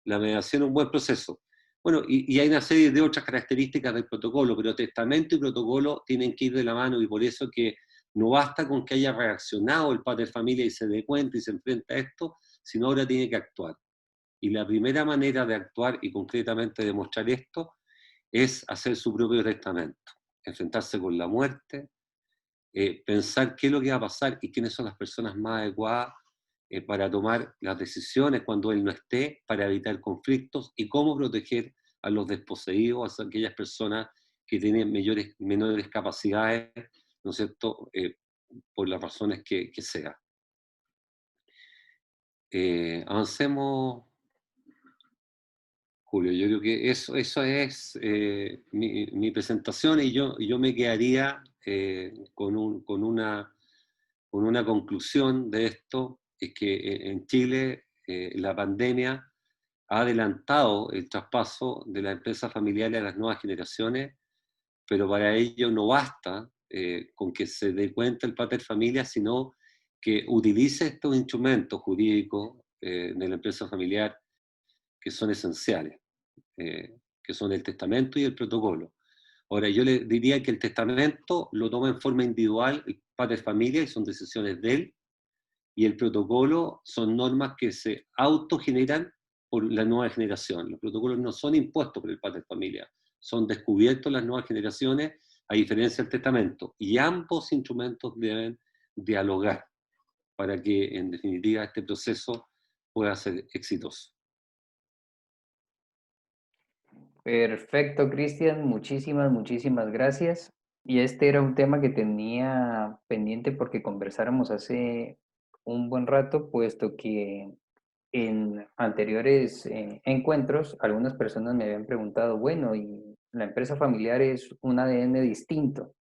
[SPEAKER 4] la mediación es un buen proceso. Bueno, y hay una serie de otras características del protocolo, pero testamento y protocolo tienen que ir de la mano, y por eso que no basta con que haya reaccionado el padre de familia y se dé cuenta y se enfrenta a esto, sino ahora tiene que actuar. Y la primera manera de actuar y concretamente demostrar esto es hacer su propio testamento, enfrentarse con la muerte, pensar qué es lo que va a pasar y quiénes son las personas más adecuadas para tomar las decisiones cuando él no esté, para evitar conflictos y cómo proteger a los desposeídos, a aquellas personas que tienen menores capacidades, ¿no es cierto?, por las razones que sea. Avancemos, Julio. Yo creo que eso es mi presentación, y yo me quedaría con una conclusión de esto, es que en Chile la pandemia ha adelantado el traspaso de las empresas familiares a las nuevas generaciones, pero para ello no basta con que se dé cuenta el pater familia, sino que utilice estos instrumentos jurídicos de la empresa familiar que son esenciales, que son el testamento y el protocolo. Ahora, yo le diría que el testamento lo toma en forma individual el padre familia y son decisiones de él, y el protocolo son normas que se autogeneran por la nueva generación. Los protocolos no son impuestos por el padre familia, son descubiertos las nuevas generaciones, a diferencia del testamento, y ambos instrumentos deben dialogar para que, en definitiva, este proceso pueda ser exitoso.
[SPEAKER 1] Perfecto, Cristian. Muchísimas gracias. Y este era un tema que tenía pendiente porque conversáramos hace un buen rato, puesto que en anteriores encuentros algunas personas me habían preguntado, bueno, ¿y la empresa familiar es un ADN distinto?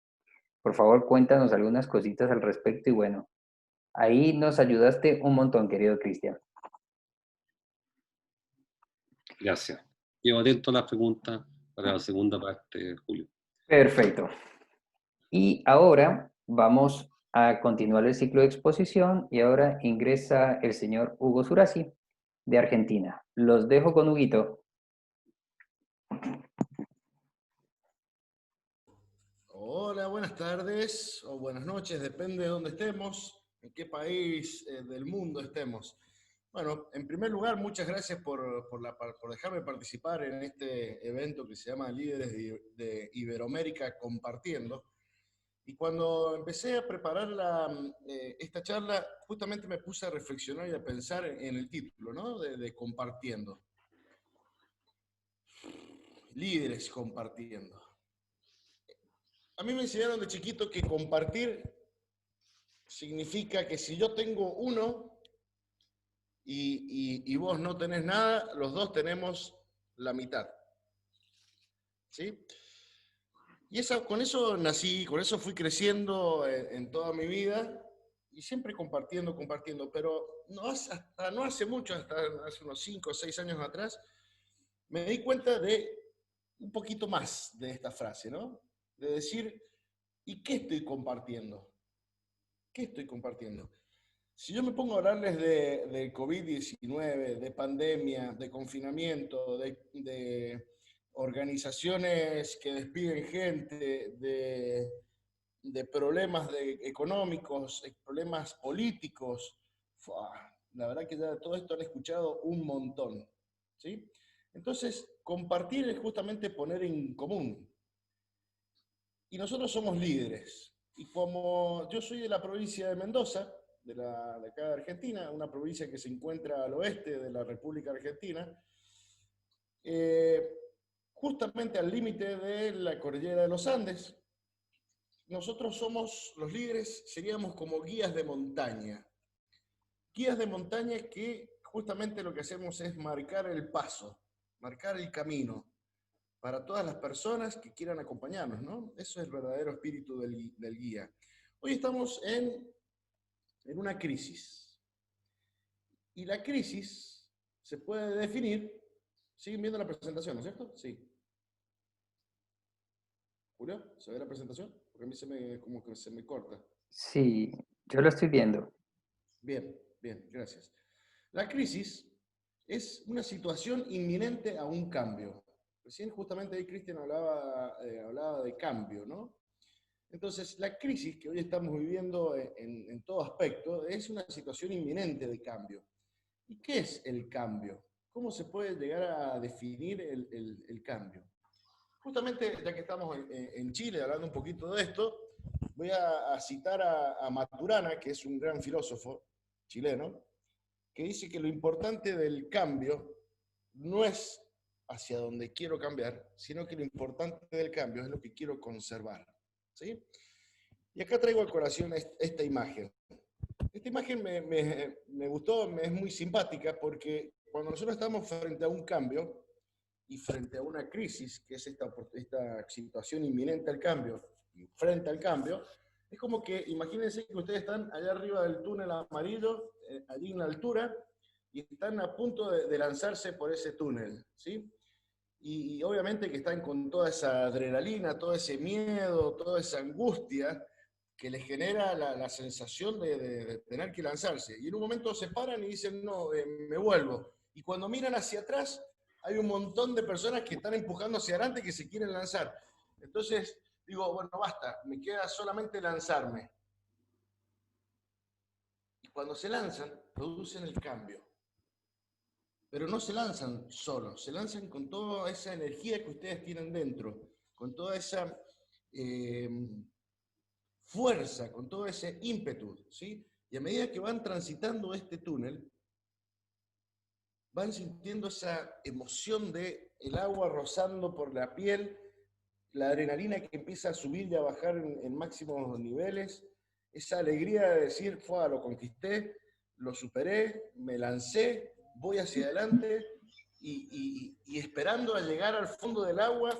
[SPEAKER 1] Por favor, cuéntanos algunas cositas al respecto y bueno, ahí nos ayudaste un montón, querido Cristian.
[SPEAKER 4] Gracias. Llevo atento a las preguntas para la segunda parte, Julio.
[SPEAKER 1] Perfecto. Y ahora vamos a continuar el ciclo de exposición y ahora ingresa el señor Hugo Surasi de Argentina. Los dejo con Huguito.
[SPEAKER 3] Hola, buenas tardes o buenas noches, depende de dónde estemos, en qué país del mundo estemos. Bueno, en primer lugar, muchas gracias por dejarme participar en este evento que se llama Líderes de Iberoamérica Compartiendo. Y cuando empecé a preparar esta charla, justamente me puse a reflexionar y a pensar en el título, ¿no? De Compartiendo. Líderes compartiendo. A mí me enseñaron de chiquito que compartir significa que si yo tengo uno y vos no tenés nada, los dos tenemos la mitad. ¿Sí? Y con eso nací, con eso fui creciendo en toda mi vida y siempre compartiendo, pero hasta no hace mucho, hasta hace unos 5 o 6 años atrás, me di cuenta de un poquito más de esta frase, ¿no? De decir, ¿y qué estoy compartiendo? ¿Qué estoy compartiendo? Si yo me pongo a hablarles de COVID-19, de pandemia, de confinamiento, de organizaciones que despiden gente, de problemas económicos, problemas políticos, la verdad que ya todo esto han escuchado un montón, ¿sí? Entonces, compartir es justamente poner en común. Y nosotros somos líderes. Y como yo soy de la provincia de Mendoza, de acá de Argentina, una provincia que se encuentra al oeste de la República Argentina, justamente al límite de la cordillera de los Andes, nosotros somos los líderes, seríamos como guías de montaña. Guías de montaña que justamente lo que hacemos es marcar el paso, marcar el camino para todas las personas que quieran acompañarnos, ¿no? Eso es el verdadero espíritu del guía. Hoy estamos en una crisis. Y la crisis se puede definir, siguen viendo la presentación, ¿no es cierto? Sí. Julio, ¿se ve la presentación? Porque a mí como que se me corta.
[SPEAKER 1] Sí, yo lo estoy viendo.
[SPEAKER 3] Bien, bien, gracias. La crisis es una situación inminente a un cambio. Recién justamente ahí Cristian hablaba de cambio, ¿no? Entonces, la crisis que hoy estamos viviendo en todo aspecto es una situación inminente de cambio. ¿Y qué es el cambio? ¿Cómo se puede llegar a definir el cambio? Justamente, ya que estamos en Chile hablando un poquito de esto, voy a citar a Maturana, que es un gran filósofo chileno, que dice que lo importante del cambio no es hacia donde quiero cambiar, sino que lo importante del cambio es lo que quiero conservar. ¿Sí? Y acá traigo a colación esta imagen. Esta imagen me gustó, me es muy simpática, porque cuando nosotros estamos frente a un cambio y frente a una crisis, que es esta situación inminente al cambio, y frente al cambio, es como que, imagínense que ustedes están allá arriba del túnel amarillo, allí en la altura, y están a punto de lanzarse por ese túnel, ¿sí? Y obviamente que están con toda esa adrenalina, todo ese miedo, toda esa angustia que les genera la sensación de tener que lanzarse. Y en un momento se paran y dicen, no, me vuelvo. Y cuando miran hacia atrás, hay un montón de personas que están empujando hacia adelante que se quieren lanzar. Entonces digo, bueno, basta, me queda solamente lanzarme. Y cuando se lanzan, producen el cambio. Pero no se lanzan solos, se lanzan con toda esa energía que ustedes tienen dentro, con toda esa fuerza, con todo ese ímpetu, ¿sí? Y a medida que van transitando este túnel, van sintiendo esa emoción de el agua rozando por la piel, la adrenalina que empieza a subir y a bajar en máximos niveles, esa alegría de decir, ¡fua, lo conquisté! lo superé, me lancé, voy hacia adelante y esperando a llegar al fondo del agua,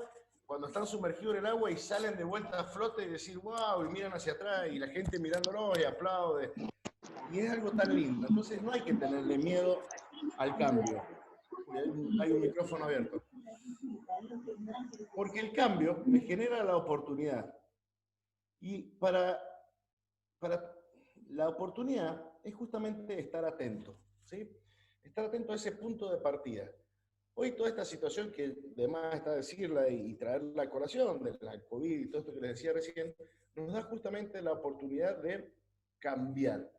[SPEAKER 3] cuando están sumergidos en el agua y salen de vuelta a flote y decir, wow, y miran hacia atrás y la gente mirándolos y aplaude. Y es algo tan lindo. Entonces no hay que tenerle miedo al cambio. Hay un micrófono abierto. Porque el cambio me genera la oportunidad. Y para la oportunidad es justamente estar atento, ¿sí? Estar atento a ese punto de partida. Hoy toda esta situación que de más está decirla y traer la colación de la COVID y todo esto que les decía recién, nos da justamente la oportunidad de cambiar.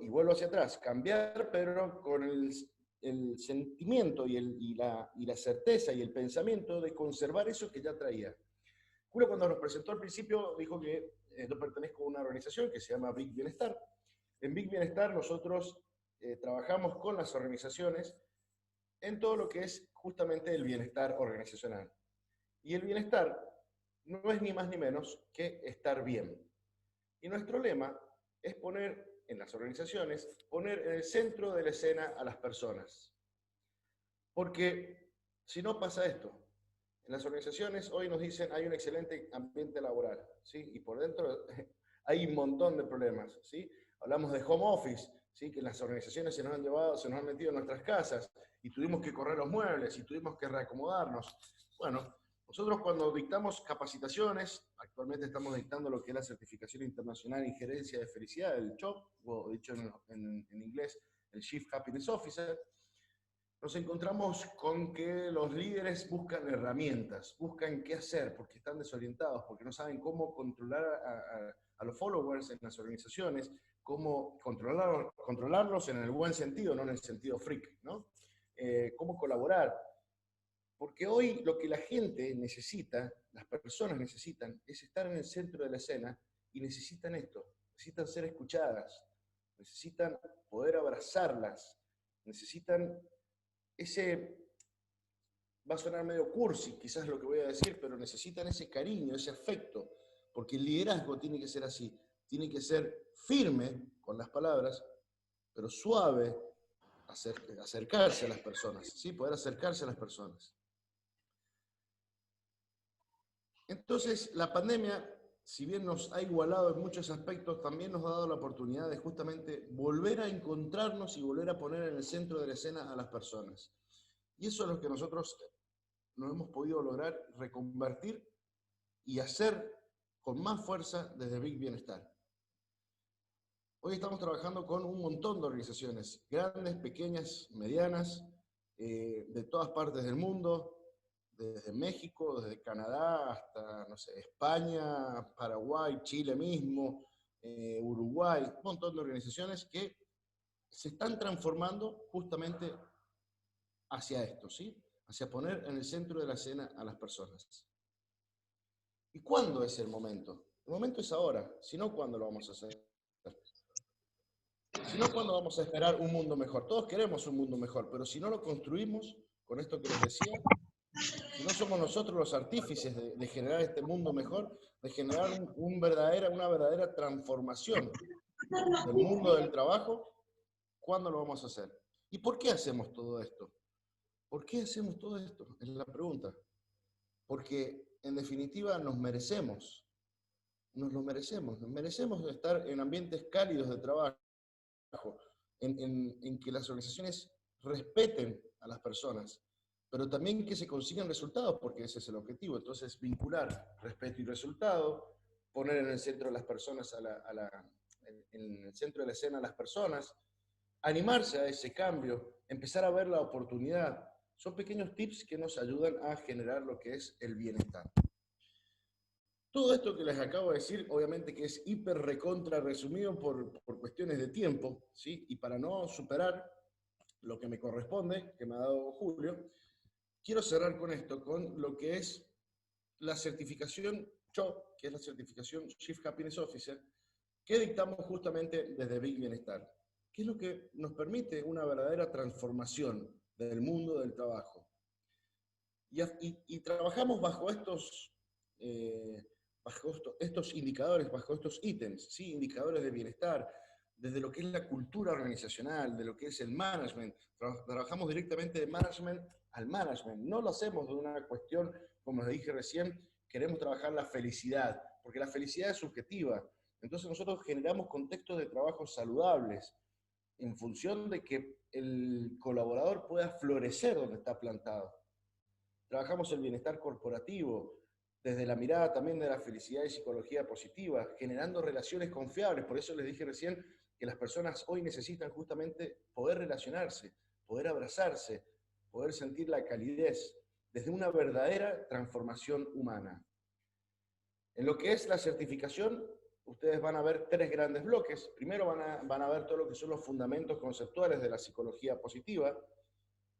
[SPEAKER 3] Y vuelvo hacia atrás, cambiar, pero con el sentimiento y la certeza y el pensamiento de conservar eso que ya traía. Julio, cuando nos presentó al principio, dijo que yo pertenezco a una organización que se llama Big Bienestar. En Big Bienestar nosotros trabajamos con las organizaciones en todo lo que es justamente el bienestar organizacional. Y el bienestar no es ni más ni menos que estar bien. Y nuestro lema es poner en las organizaciones, poner en el centro de la escena a las personas. Porque si no pasa esto, en las organizaciones hoy nos dicen hay un excelente ambiente laboral, ¿sí? Y por dentro hay un montón de problemas, ¿sí? Hablamos de home office, ¿sí? Que las organizaciones se nos han llevado, se nos han metido en nuestras casas y tuvimos que correr los muebles y tuvimos que reacomodarnos. Bueno, nosotros cuando dictamos capacitaciones, actualmente estamos dictando lo que es la Certificación Internacional en Gerencia de Felicidad, el CHOP, o dicho en inglés, el Chief Happiness Officer. Nos encontramos con que los líderes buscan herramientas, buscan qué hacer, porque están desorientados, porque no saben cómo controlar a los followers en las organizaciones, cómo controlarlos en el buen sentido, no en el sentido freak, ¿no? Cómo colaborar. Porque hoy lo que la gente necesita, las personas necesitan, es estar en el centro de la escena y necesitan esto, necesitan ser escuchadas, necesitan poder abrazarlas, necesitan va a sonar medio cursi, quizás lo que voy a decir, pero necesitan ese cariño, ese afecto, porque el liderazgo tiene que ser así, tiene que ser firme con las palabras, pero suave, acercarse a las personas, ¿sí? Poder acercarse a las personas. Entonces, la pandemia, si bien nos ha igualado en muchos aspectos, también nos ha dado la oportunidad de justamente volver a encontrarnos y volver a poner en el centro de la escena a las personas. Y eso es lo que nosotros nos hemos podido lograr reconvertir y hacer con más fuerza desde Big Bienestar. Hoy estamos trabajando con un montón de organizaciones, grandes, pequeñas, medianas, de todas partes del mundo, desde México, desde Canadá hasta, no sé, España, Paraguay, Chile mismo, Uruguay, un montón de organizaciones que se están transformando justamente hacia esto, ¿sí? Hacia poner en el centro de la escena a las personas. ¿Y cuándo es el momento? El momento es ahora, si no, ¿cuándo lo vamos a hacer? Si no, ¿cuándo vamos a esperar un mundo mejor? Todos queremos un mundo mejor, pero si no lo construimos, con esto que les decía, si no somos nosotros los artífices de generar este mundo mejor, de generar una verdadera transformación del mundo del trabajo, ¿cuándo lo vamos a hacer? ¿Y por qué hacemos todo esto? ¿Por qué hacemos todo esto? Es la pregunta. Porque en definitiva nos lo merecemos estar en ambientes cálidos de trabajo, en que las organizaciones respeten a las personas, pero también que se consigan resultados, porque ese es el objetivo. Entonces, vincular respeto y resultado, poner en el centro de las personas, en el centro de la escena a las personas, animarse a ese cambio, empezar a ver la oportunidad. Son pequeños tips que nos ayudan a generar lo que es el bienestar. Todo esto que les acabo de decir, obviamente que es hiper recontra resumido por cuestiones de tiempo, ¿sí? Y para no superar lo que me corresponde, que me ha dado Julio, quiero cerrar con esto, con lo que es la certificación CHOP, que es la certificación Chief Happiness Officer, que dictamos justamente desde Big Bienestar, que es lo que nos permite una verdadera transformación del mundo del trabajo. Y trabajamos bajo estos indicadores, bajo estos ítems, ¿sí? Indicadores de bienestar, desde lo que es la cultura organizacional, de lo que es el management. Trabajamos directamente de management al management. No lo hacemos de una cuestión, como les dije recién, queremos trabajar la felicidad, porque la felicidad es subjetiva. Entonces nosotros generamos contextos de trabajo saludables en función de que el colaborador pueda florecer donde está plantado. Trabajamos el bienestar corporativo, desde la mirada también de la felicidad y psicología positiva, generando relaciones confiables. Por eso les dije recién que las personas hoy necesitan justamente poder relacionarse, poder abrazarse, poder sentir la calidez, desde una verdadera transformación humana. En lo que es la certificación, ustedes van a ver 3 grandes bloques. Primero van a ver todo lo que son los fundamentos conceptuales de la psicología positiva,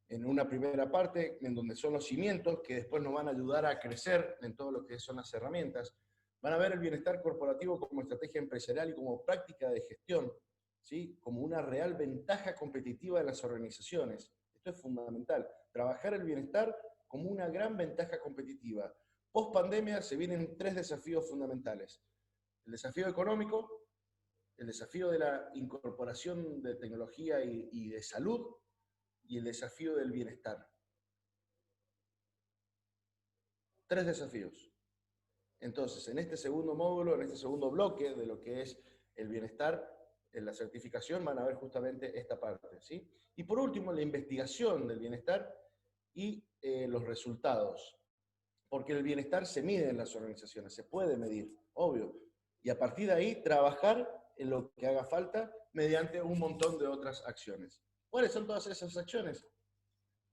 [SPEAKER 3] en una primera parte, en donde son los cimientos que después nos van a ayudar a crecer en todo lo que son las herramientas. Van a ver el bienestar corporativo como estrategia empresarial y como práctica de gestión, ¿sí? Como una real ventaja competitiva de las organizaciones. Esto es fundamental. Trabajar el bienestar como una gran ventaja competitiva. Post pandemia se vienen 3 desafíos fundamentales. El desafío económico, el desafío de la incorporación de tecnología y de salud, y el desafío del bienestar. 3 desafíos. Entonces, en este segundo módulo, en este segundo bloque de lo que es el bienestar, en la certificación van a ver justamente esta parte, ¿sí? Y por último, la investigación del bienestar y los resultados. Porque el bienestar se mide en las organizaciones, se puede medir, obvio. Y a partir de ahí, trabajar en lo que haga falta mediante un montón de otras acciones. ¿Cuáles son todas esas acciones?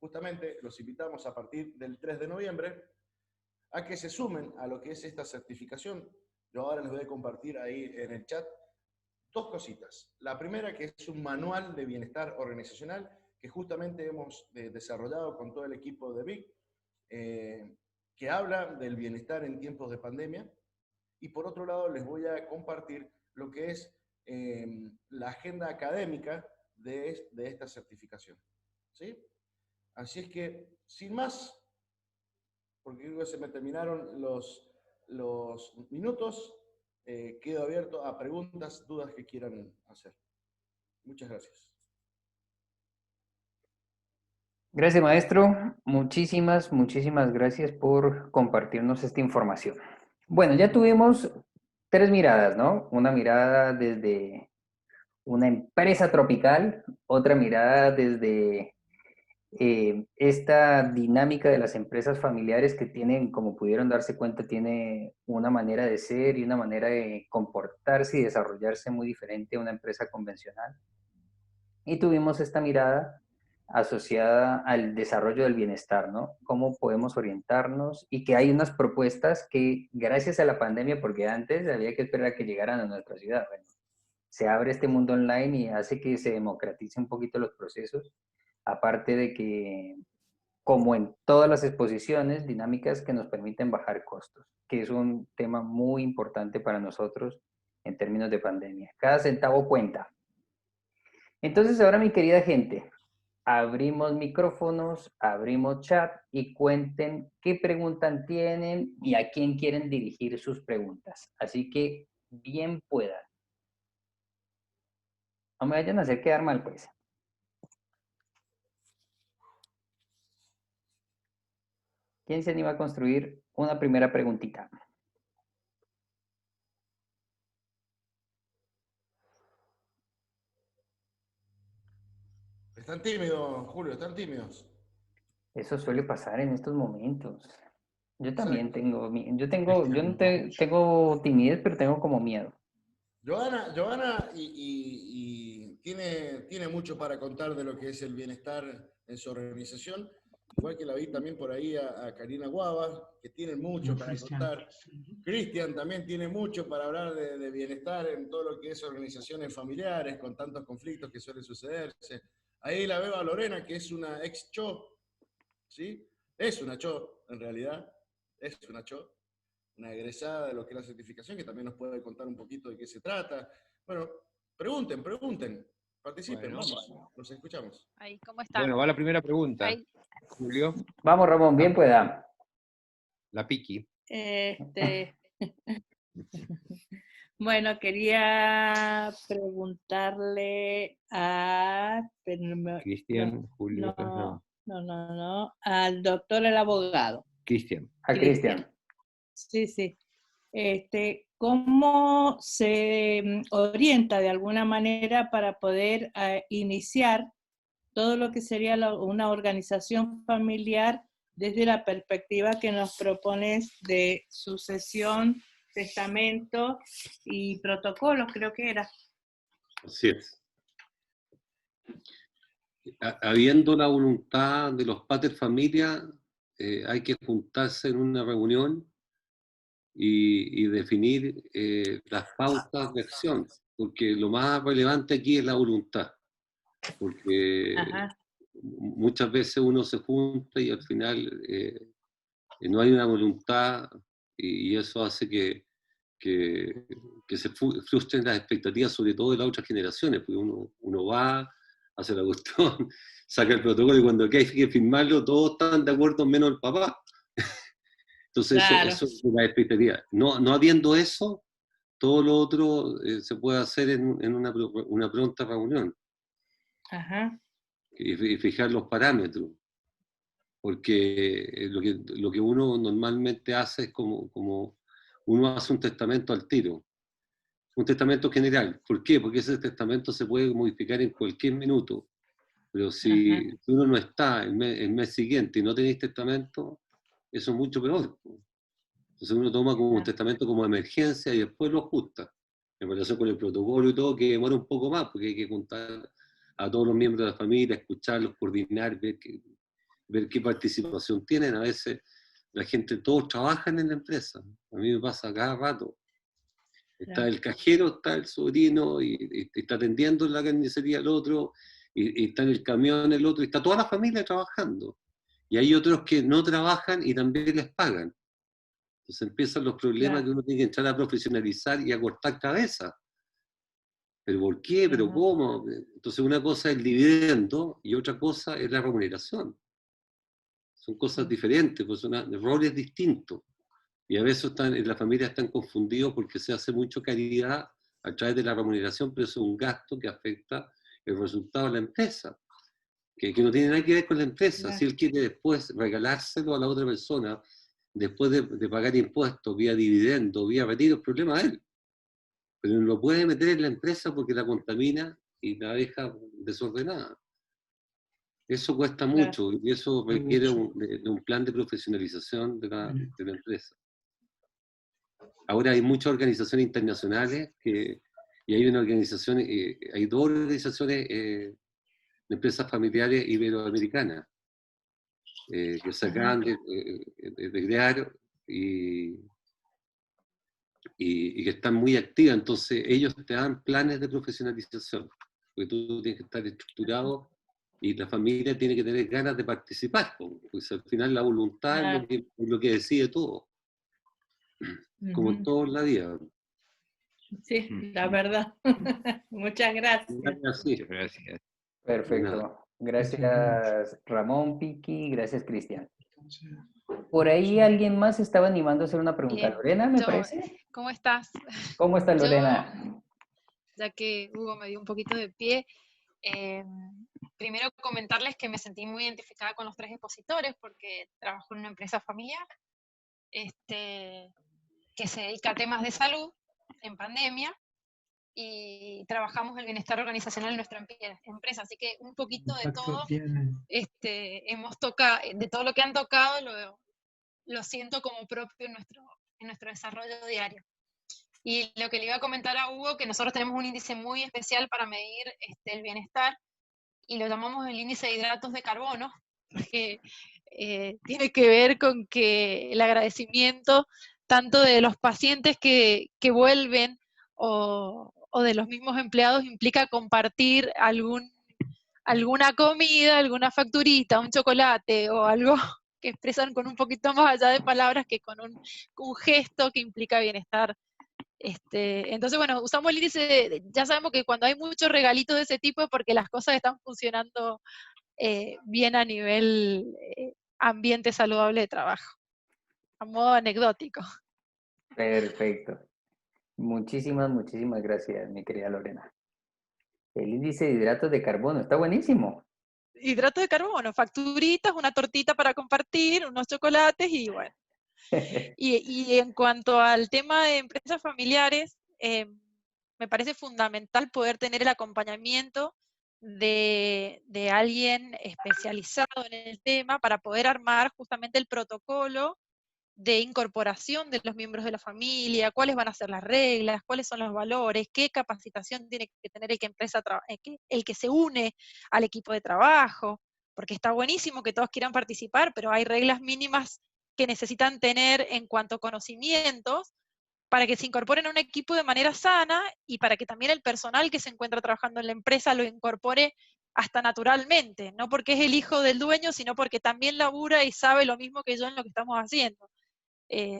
[SPEAKER 3] Justamente los invitamos a partir del 3 de noviembre a que se sumen a lo que es esta certificación. Yo ahora les voy a compartir ahí en el chat 2 cositas. La primera, que es un manual de bienestar organizacional que justamente hemos desarrollado con todo el equipo de BIC, que habla del bienestar en tiempos de pandemia. Y por otro lado, les voy a compartir lo que es la agenda académica de esta certificación. ¿Sí? Así es que, sin más, porque creo que se me terminaron los minutos, quedo abierto a preguntas, dudas que quieran hacer. Muchas gracias.
[SPEAKER 1] Gracias, maestro. Muchísimas gracias por compartirnos esta información. Bueno, ya tuvimos 3 miradas, ¿no? Una mirada desde una empresa tropical, otra mirada desde esta dinámica de las empresas familiares que tienen, como pudieron darse cuenta, tiene una manera de ser y una manera de comportarse y desarrollarse muy diferente a una empresa convencional. Y tuvimos esta mirada asociada al desarrollo del bienestar, ¿no? Cómo podemos orientarnos y que hay unas propuestas que, gracias a la pandemia, porque antes había que esperar a que llegaran a nuestra ciudad, bueno, se abre este mundo online y hace que se democratice un poquito los procesos, aparte de que, como en todas las exposiciones, dinámicas que nos permiten bajar costos, que es un tema muy importante para nosotros en términos de pandemia. Cada centavo cuenta. Entonces, ahora, mi querida gente, abrimos micrófonos, abrimos chat y cuenten qué preguntas tienen y a quién quieren dirigir sus preguntas. Así que, bien puedan. No me vayan a hacer quedar mal, pues. ¿Quién se anima a construir una primera preguntita?
[SPEAKER 3] Están tímidos, Julio, están tímidos.
[SPEAKER 1] Eso suele pasar en estos momentos. Yo también
[SPEAKER 3] Exacto.
[SPEAKER 1] yo no tengo timidez, pero tengo como miedo.
[SPEAKER 3] Joana tiene mucho para contar de lo que es el bienestar en su organización, igual que la vi también por ahí a Karina Guava, que tienen mucho para contar. Cristian también tiene mucho para hablar de bienestar en todo lo que es organizaciones familiares, con tantos conflictos que suelen sucederse. Ahí la veo a Lorena, que es una ex-cho, ¿sí? Es una cho, en realidad, es una cho, una egresada de lo que es la certificación, que también nos puede contar un poquito de qué se trata. Bueno, pregunten, participen,
[SPEAKER 5] Bueno.
[SPEAKER 3] vamos, los escuchamos.
[SPEAKER 5] Ahí, ¿cómo están?
[SPEAKER 6] Bueno, va la primera pregunta.
[SPEAKER 5] Ahí.
[SPEAKER 6] Julio,
[SPEAKER 1] Vamos, Ramón, bien pueda.
[SPEAKER 6] la Piki.
[SPEAKER 5] Bueno, quería preguntarle a...
[SPEAKER 6] Cristian, Julio,
[SPEAKER 5] No, al doctor el abogado.
[SPEAKER 6] Cristian.
[SPEAKER 1] A Cristian.
[SPEAKER 5] Sí. ¿Cómo se orienta de alguna manera para poder iniciar todo lo que sería una organización familiar desde la perspectiva que nos propones de sucesión, testamento y protocolos, creo que era?
[SPEAKER 4] Así es. Habiendo la voluntad de los pater familia, hay que juntarse en una reunión y definir las pautas de acción, porque lo más relevante aquí es la voluntad, porque muchas veces uno se junta y al final no hay una voluntad y eso hace que se frustren las expectativas, sobre todo de las otras generaciones, porque uno va, hace la cuestión, saca el protocolo y cuando hay que firmarlo todos están de acuerdo menos el papá. Entonces
[SPEAKER 5] Claro.
[SPEAKER 4] eso es una expectativa. No habiendo eso, todo lo otro se puede hacer en una pronta reunión.
[SPEAKER 5] Ajá.
[SPEAKER 4] Y fijar los parámetros. Porque lo que uno normalmente hace es como uno hace un testamento al tiro. Un testamento general. ¿Por qué? Porque ese testamento se puede modificar en cualquier minuto. Pero si uno no está el mes siguiente y no tenéis testamento, eso es mucho peor. Entonces uno toma como un testamento como emergencia y después lo ajusta. En relación con el protocolo y todo, que demora un poco más, porque hay que contar a todos los miembros de la familia, escucharlos, coordinar, ver qué participación tienen. A veces la gente, todos trabajan en la empresa. A mí me pasa cada rato. Está el cajero, está el sobrino, y está atendiendo en la carnicería el otro, y está en el camión el otro, y está toda la familia trabajando. Y hay otros que no trabajan y también les pagan. Entonces empiezan los problemas que uno tiene que entrar a profesionalizar y a cortar cabeza. ¿Pero por qué? ¿Pero cómo? Entonces una cosa es el dividendo y otra cosa es la remuneración. Son cosas diferentes, pues son roles distintos. Y a veces en la familia están confundidos porque se hace mucho caridad a través de la remuneración, pero eso es un gasto que afecta el resultado de la empresa, que no tiene nada que ver con la empresa. Si él quiere después regalárselo a la otra persona, después de pagar impuestos, vía dividendo, vía retiro, el problema es él. Pero no lo puede meter en la empresa porque la contamina y la deja desordenada. Eso cuesta mucho y eso requiere de un plan de profesionalización de la empresa. Ahora hay muchas organizaciones internacionales y hay una organización, hay dos organizaciones de empresas familiares iberoamericanas que se acaban de crear y que están muy activas. Entonces ellos te dan planes de profesionalización, porque tú tienes que estar estructurado y la familia tiene que tener ganas de participar, pues al final la voluntad es lo que decide todo, como en toda la vida.
[SPEAKER 5] Sí, la verdad. Muchas gracias.
[SPEAKER 6] Muchas gracias.
[SPEAKER 1] Perfecto. Gracias Ramón, Piki, gracias Cristian. Por ahí alguien más estaba animando a hacer una pregunta.
[SPEAKER 7] Bien.
[SPEAKER 1] Lorena, me parece.
[SPEAKER 7] ¿Cómo estás?
[SPEAKER 1] ¿Cómo está Lorena?
[SPEAKER 7] Ya que Hugo me dio un poquito de pie, primero comentarles que me sentí muy identificada con los tres expositores porque trabajo en una empresa familiar que se dedica a temas de salud en pandemia y trabajamos el bienestar organizacional en nuestra empresa, así que un poquito de todo hemos tocado, de todo lo que han tocado lo siento como propio en nuestro desarrollo diario. Y lo que le iba a comentar a Hugo, que nosotros tenemos un índice muy especial para medir el bienestar, y lo llamamos el índice de hidratos de carbono, porque tiene que ver con que el agradecimiento tanto de los pacientes que vuelven o de los mismos empleados implica compartir alguna comida, alguna facturita, un chocolate o algo que expresan con un poquito más allá de palabras que con un gesto que implica bienestar. Entonces, bueno, usamos el índice, ya sabemos que cuando hay muchos regalitos de ese tipo es porque las cosas están funcionando bien a nivel ambiente saludable de trabajo, a modo anecdótico.
[SPEAKER 1] Perfecto. Muchísimas gracias, mi querida Lorena. El índice de hidratos de carbono está buenísimo.
[SPEAKER 7] Hidrato de carbono, facturitas, una tortita para compartir, unos chocolates y bueno. Y en cuanto al tema de empresas familiares, me parece fundamental poder tener el acompañamiento de alguien especializado en el tema para poder armar justamente el protocolo de incorporación de los miembros de la familia, cuáles van a ser las reglas, cuáles son los valores, qué capacitación tiene que tener el que se une al equipo de trabajo, porque está buenísimo que todos quieran participar, pero hay reglas mínimas que necesitan tener en cuanto a conocimientos para que se incorporen a un equipo de manera sana y para que también el personal que se encuentra trabajando en la empresa lo incorpore hasta naturalmente, no porque es el hijo del dueño, sino porque también labura y sabe lo mismo que yo en lo que estamos haciendo.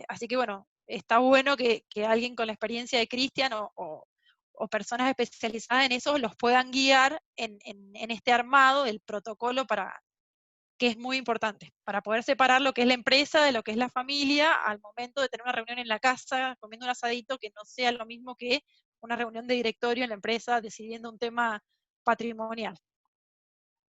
[SPEAKER 7] Así que bueno, está bueno que alguien con la experiencia de Cristian o personas especializadas en eso los puedan guiar en este armado del protocolo que es muy importante, para poder separar lo que es la empresa de lo que es la familia al momento de tener una reunión en la casa, comiendo un asadito, que no sea lo mismo que una reunión de directorio en la empresa decidiendo un tema patrimonial.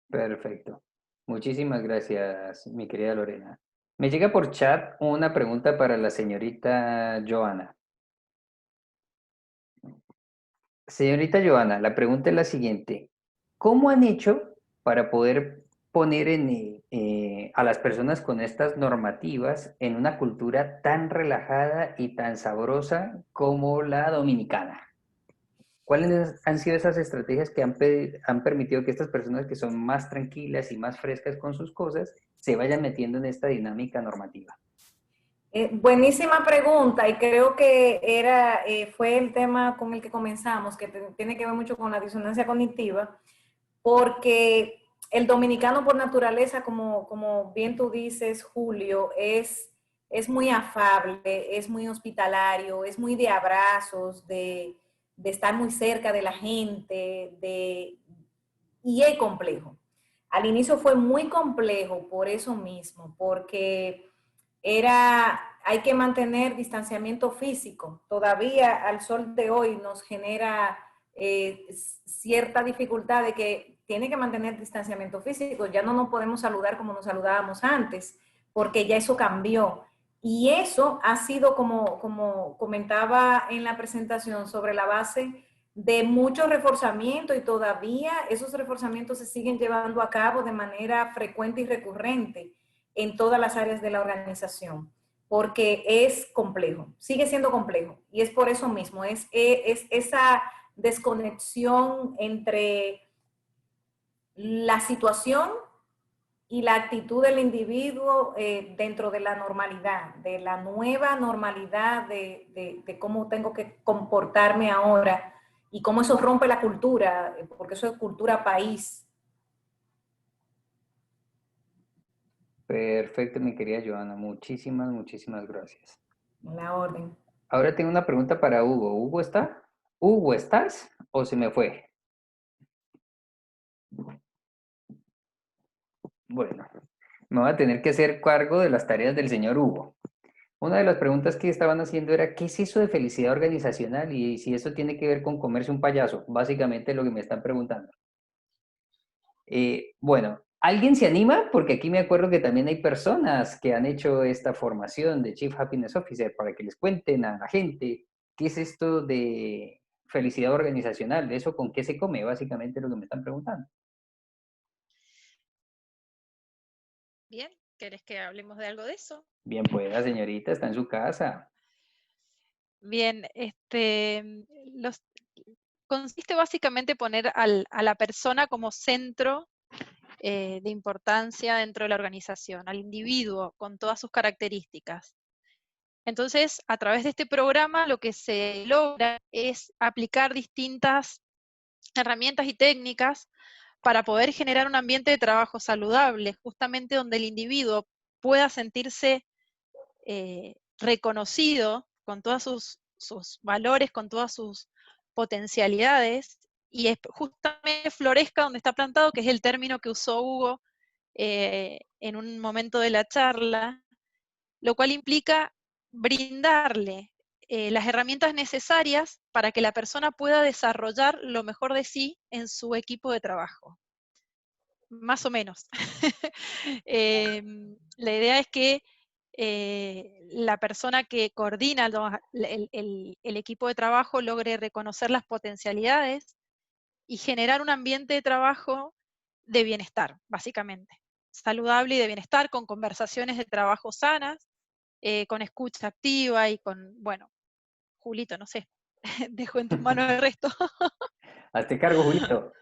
[SPEAKER 1] Perfecto. Muchísimas gracias, mi querida Lorena. Me llega por chat una pregunta para la señorita Joana. Señorita Joana, la pregunta es la siguiente. ¿Cómo han hecho para poder poner a las personas con estas normativas en una cultura tan relajada y tan sabrosa como la dominicana? ¿Cuáles han sido esas estrategias que han permitido que estas personas que son más tranquilas y más frescas con sus cosas se vayan metiendo en esta dinámica normativa?
[SPEAKER 2] Buenísima pregunta y creo que fue el tema con el que comenzamos, que tiene que ver mucho con la disonancia cognitiva, porque el dominicano por naturaleza, como bien tú dices, Julio, es muy afable, es muy hospitalario, es muy de abrazos, de estar muy cerca de la gente, y es complejo. Al inicio fue muy complejo por eso mismo, porque hay que mantener distanciamiento físico. Todavía al sol de hoy nos genera cierta dificultad de que tiene que mantener distanciamiento físico. Ya no nos podemos saludar como nos saludábamos antes, porque ya eso cambió. Y eso ha sido, como comentaba en la presentación, sobre la base de mucho reforzamiento, y todavía esos reforzamientos se siguen llevando a cabo de manera frecuente y recurrente en todas las áreas de la organización, porque es complejo, sigue siendo complejo, y es por eso mismo, es esa desconexión entre la situación y la actitud del individuo dentro de la normalidad, de la nueva normalidad de cómo tengo que comportarme ahora, y cómo eso rompe la cultura, porque eso es cultura país.
[SPEAKER 1] Perfecto, mi querida Joana. Muchísimas gracias.
[SPEAKER 2] La orden.
[SPEAKER 1] Ahora tengo una pregunta para Hugo. ¿Hugo está? ¿Hugo, estás o se me fue? Bueno, me voy a tener que hacer cargo de las tareas del señor Hugo. Una de las preguntas que estaban haciendo era, ¿qué es eso de felicidad organizacional? Y si eso tiene que ver con comerse un payaso, básicamente lo que me están preguntando. Bueno, ¿alguien se anima? Porque aquí me acuerdo que también hay personas que han hecho esta formación de Chief Happiness Officer para que les cuenten a la gente qué es esto de felicidad organizacional, de eso con qué se come, básicamente lo que me están preguntando.
[SPEAKER 7] Bien, ¿querés que hablemos de algo de eso?
[SPEAKER 1] Bien, pues la señorita está en su casa.
[SPEAKER 7] Bien, consiste básicamente poner a la persona como centro de importancia dentro de la organización, al individuo con todas sus características. Entonces, a través de este programa lo que se logra es aplicar distintas herramientas y técnicas para poder generar un ambiente de trabajo saludable, justamente donde el individuo pueda sentirse reconocido con todos sus valores, con todas sus potencialidades, y justamente florezca donde está plantado, que es el término que usó Hugo en un momento de la charla, lo cual implica brindarle las herramientas necesarias para que la persona pueda desarrollar lo mejor de sí en su equipo de trabajo. Más o menos. La idea es que la persona que coordina el equipo de trabajo logre reconocer las potencialidades y generar un ambiente de trabajo de bienestar, básicamente. Saludable y de bienestar, con conversaciones de trabajo sanas, con escucha activa y con, bueno, Julito, no sé, dejo en tus manos el resto.
[SPEAKER 1] Hazte cargo, Julito.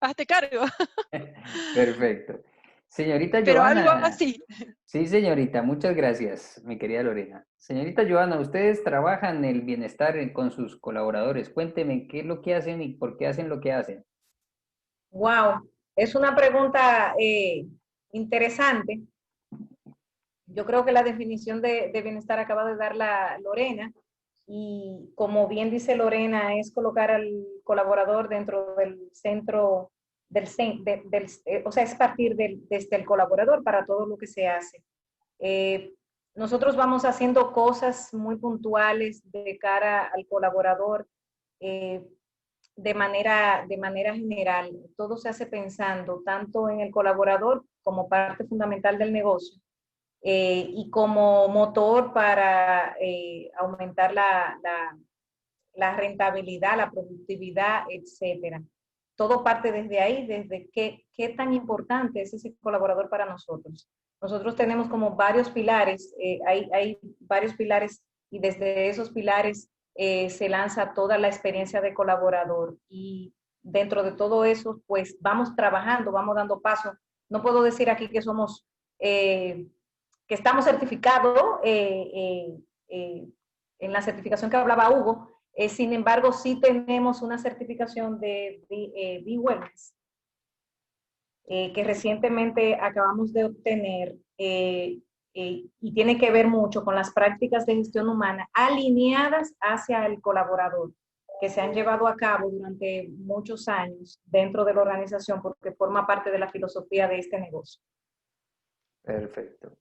[SPEAKER 7] Hazte cargo.
[SPEAKER 1] Perfecto. Señorita
[SPEAKER 7] Pero algo
[SPEAKER 1] Joana.
[SPEAKER 7] así.
[SPEAKER 1] Sí, señorita, muchas gracias, mi querida Lorena. Señorita Joana, ustedes trabajan el bienestar con sus colaboradores. Cuénteme qué es lo que hacen y por qué hacen lo que hacen.
[SPEAKER 2] Wow, es una pregunta interesante. Yo creo que la definición de bienestar acaba de darla Lorena, y como bien dice Lorena, es colocar al colaborador dentro del centro o sea, es partir desde el colaborador para todo lo que se hace. Nosotros vamos haciendo cosas muy puntuales de cara al colaborador, de manera general. Todo se hace pensando tanto en el colaborador como parte fundamental del negocio, y como motor para aumentar la rentabilidad, la productividad, etcétera. Todo parte desde ahí, desde qué tan importante es ese colaborador para nosotros. Nosotros tenemos como varios pilares, hay varios pilares, y desde esos pilares se lanza toda la experiencia de colaborador, y dentro de todo eso, pues vamos trabajando, vamos dando paso. No puedo decir aquí que somos, que estamos certificados en la certificación que hablaba Hugo. Sin embargo, sí tenemos una certificación de B-Wellness, que recientemente acabamos de obtener, y tiene que ver mucho con las prácticas de gestión humana alineadas hacia el colaborador, que se han llevado a cabo durante muchos años dentro de la organización, porque forma parte de la filosofía de este negocio.
[SPEAKER 1] Perfecto.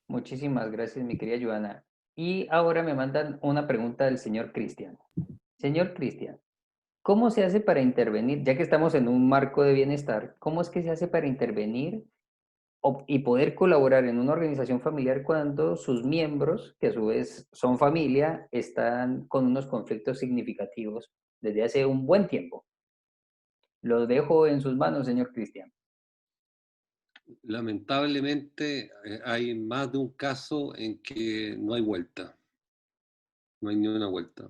[SPEAKER 1] Muchísimas gracias, mi querida Joana. Y ahora me mandan una pregunta del señor Cristian. Señor Cristian, ¿cómo se hace para intervenir, ya que estamos en un marco de bienestar, cómo es que se hace para intervenir y poder colaborar en una organización familiar cuando sus miembros, que a su vez son familia, están con unos conflictos significativos desde hace un buen tiempo? Lo dejo en sus manos, señor Cristian.
[SPEAKER 4] Lamentablemente hay más de un caso en que no hay vuelta, no hay ni una vuelta,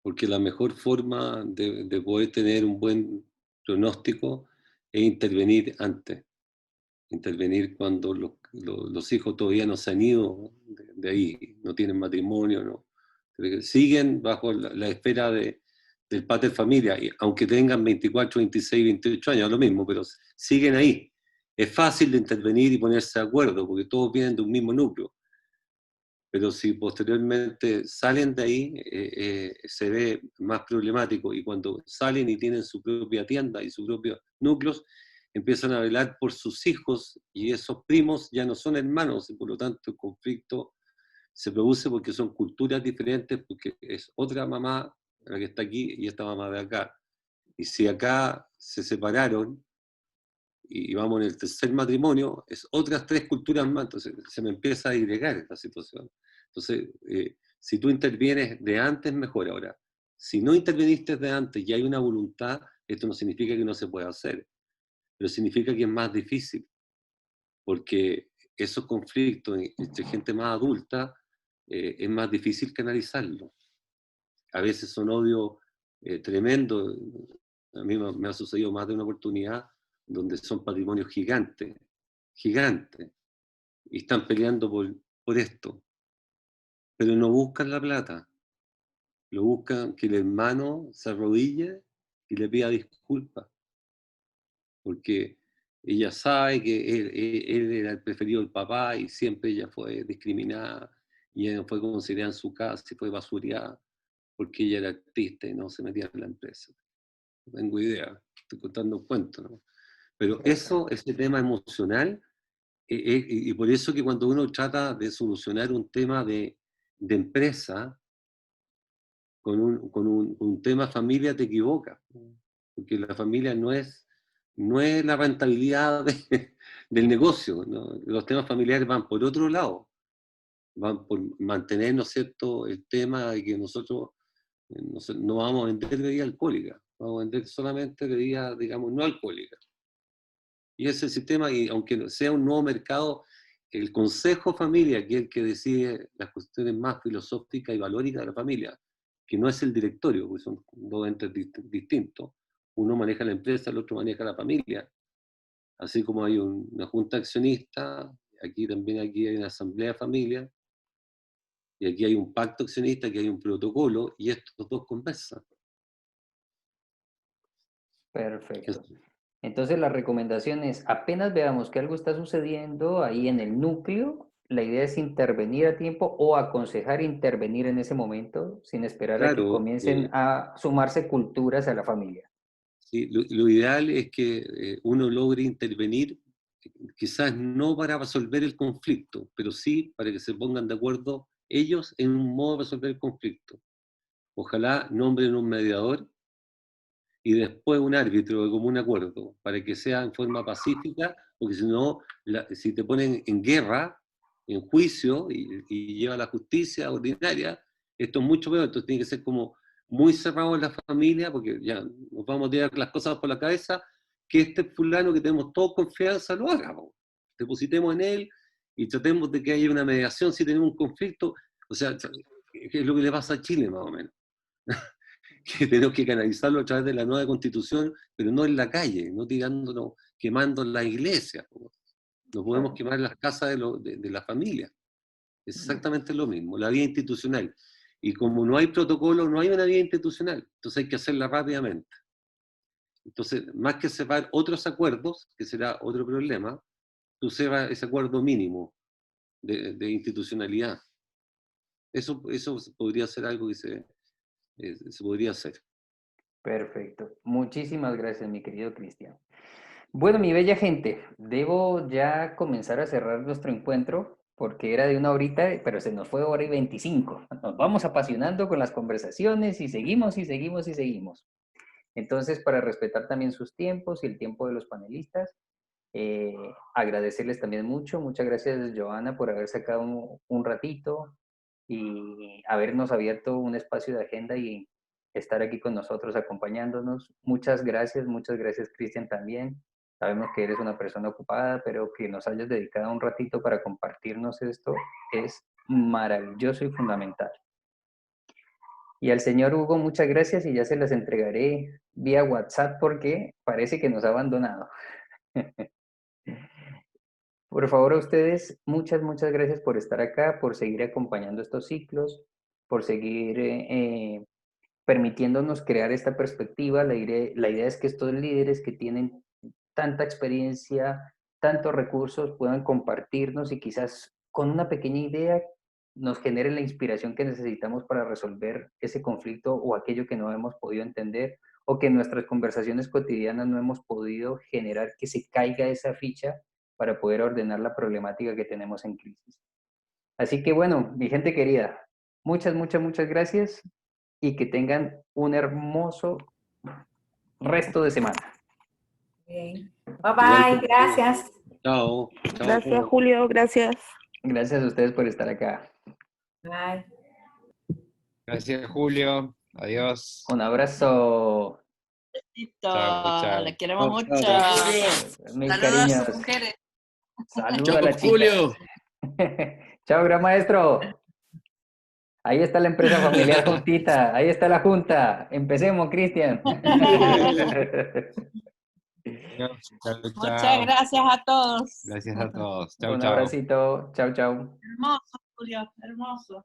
[SPEAKER 4] porque la mejor forma de poder tener un buen pronóstico es intervenir antes, intervenir cuando los hijos todavía no se han ido de ahí, no tienen matrimonio, no, siguen bajo la esfera del pater familia, y aunque tengan 24, 26, 28 años, es lo mismo, pero siguen ahí. Es fácil de intervenir y ponerse de acuerdo, porque todos vienen de un mismo núcleo. Pero si posteriormente salen de ahí, se ve más problemático, y cuando salen y tienen su propia tienda y sus propios núcleos, empiezan a velar por sus hijos, y esos primos ya no son hermanos, y por lo tanto el conflicto se produce porque son culturas diferentes, porque es otra mamá la que está aquí y esta mamá de acá. Y si acá se separaron, y vamos en el tercer matrimonio, es otras 3 culturas más, entonces se me empieza a agregar esta situación. Entonces, si tú intervienes de antes, mejor. Ahora, si no interveniste de antes y hay una voluntad, esto no significa que no se pueda hacer, pero significa que es más difícil, porque esos conflictos entre gente más adulta es más difícil canalizarlo. A veces son odios tremendos. A mí me ha sucedido más de una oportunidad donde son patrimonios gigantes, gigantes, y están peleando por esto, pero no buscan la plata, lo buscan que el hermano se arrodille y le pida disculpas, porque ella sabe que él era el preferido del papá y siempre ella fue discriminada, y ella no fue considerada en su casa y fue basureada porque ella era artista y no se metía en la empresa. No tengo idea, estoy contando un cuento, ¿no? Pero ese tema emocional, y por eso que cuando uno trata de solucionar un tema de empresa, con un tema familia te equivocas, porque la familia no es la rentabilidad del negocio, ¿no? Los temas familiares van por otro lado, van por mantener, ¿no es cierto?, el tema de que nosotros no vamos a vender bebida alcohólica, vamos a vender solamente bebida, digamos, no alcohólica. Y ese es el sistema, y aunque sea un nuevo mercado, el Consejo Familia, que es el que decide las cuestiones más filosóficas y valóricas de la familia, que no es el directorio, porque son dos entes distintos. Uno maneja la empresa, el otro maneja la familia. Así como hay una junta accionista, aquí hay una asamblea de familia, y aquí hay un pacto accionista, aquí hay un protocolo, y estos dos conversan.
[SPEAKER 1] Perfecto. Entonces la recomendación es, apenas veamos que algo está sucediendo ahí en el núcleo, la idea es intervenir a tiempo o aconsejar intervenir en ese momento sin esperar a que comiencen a sumarse culturas a la familia.
[SPEAKER 4] Sí, lo ideal es que uno logre intervenir, quizás no para resolver el conflicto, pero sí para que se pongan de acuerdo ellos en un modo de resolver el conflicto. Ojalá nombren un mediador y después un árbitro de común acuerdo, para que sea en forma pacífica, porque si no, si te ponen en guerra, en juicio, y lleva a la justicia ordinaria, esto es mucho peor. Entonces tiene que ser como muy cerrado en la familia, porque ya nos vamos a tirar las cosas por la cabeza, que este fulano que tenemos todos confianza lo haga, depositemos en él y tratemos de que haya una mediación si tenemos un conflicto. O sea, es lo que le pasa a Chile más o menos. Que tenemos que canalizarlo a través de la nueva constitución, pero no en la calle, no tirándonos, quemando la iglesia. No podemos quemar las casas de la familia. Es exactamente lo mismo, la vía institucional. Y como no hay protocolo, no hay una vía institucional, entonces hay que hacerla rápidamente. Entonces, más que cerrar otros acuerdos, que será otro problema, tú cerras ese acuerdo mínimo de institucionalidad. Eso podría ser algo que se podría hacer.
[SPEAKER 1] Perfecto. Muchísimas gracias, mi querido Cristian. Bueno, mi bella gente, debo ya comenzar a cerrar nuestro encuentro porque era de 1 horita, pero se nos fue 1:25. Nos vamos apasionando con las conversaciones y seguimos y seguimos y seguimos. Entonces, para respetar también sus tiempos y el tiempo de los panelistas, agradecerles también mucho. Muchas gracias, Johanna, por haber sacado un ratito y habernos abierto un espacio de agenda y estar aquí con nosotros acompañándonos. Muchas gracias, Cristian, también. Sabemos que eres una persona ocupada, pero que nos hayas dedicado un ratito para compartirnos esto es maravilloso y fundamental. Y al señor Hugo, muchas gracias y ya se las entregaré vía WhatsApp porque parece que nos ha abandonado. Por favor, a ustedes, muchas gracias por estar acá, por seguir acompañando estos ciclos, por seguir permitiéndonos crear esta perspectiva. La idea es que estos líderes que tienen tanta experiencia, tantos recursos, puedan compartirnos y quizás con una pequeña idea nos genere la inspiración que necesitamos para resolver ese conflicto o aquello que no hemos podido entender o que en nuestras conversaciones cotidianas no hemos podido generar que se caiga esa ficha para poder ordenar la problemática que tenemos en crisis. Así que bueno, mi gente querida, muchas gracias y que tengan un hermoso resto de semana.
[SPEAKER 2] Bien. Bye bye, gracias.
[SPEAKER 4] Chao.
[SPEAKER 8] Gracias, Julio, gracias.
[SPEAKER 1] Gracias a ustedes por estar acá.
[SPEAKER 2] Bye.
[SPEAKER 6] Gracias, Julio. Adiós.
[SPEAKER 1] Un abrazo.
[SPEAKER 6] Chao.
[SPEAKER 5] Le queremos mucho.
[SPEAKER 1] Mis
[SPEAKER 5] Saludos
[SPEAKER 1] cariños.
[SPEAKER 5] a sus mujeres.
[SPEAKER 1] Saludos a la chica. Julio. Chao, gran maestro. Ahí está la empresa familiar juntita. Ahí está la junta. Empecemos, Cristian.
[SPEAKER 5] Muchas gracias a todos.
[SPEAKER 6] Gracias a todos. Chao,
[SPEAKER 1] Un
[SPEAKER 6] chao.
[SPEAKER 1] abracito. Chao.
[SPEAKER 5] Hermoso, Julio, hermoso.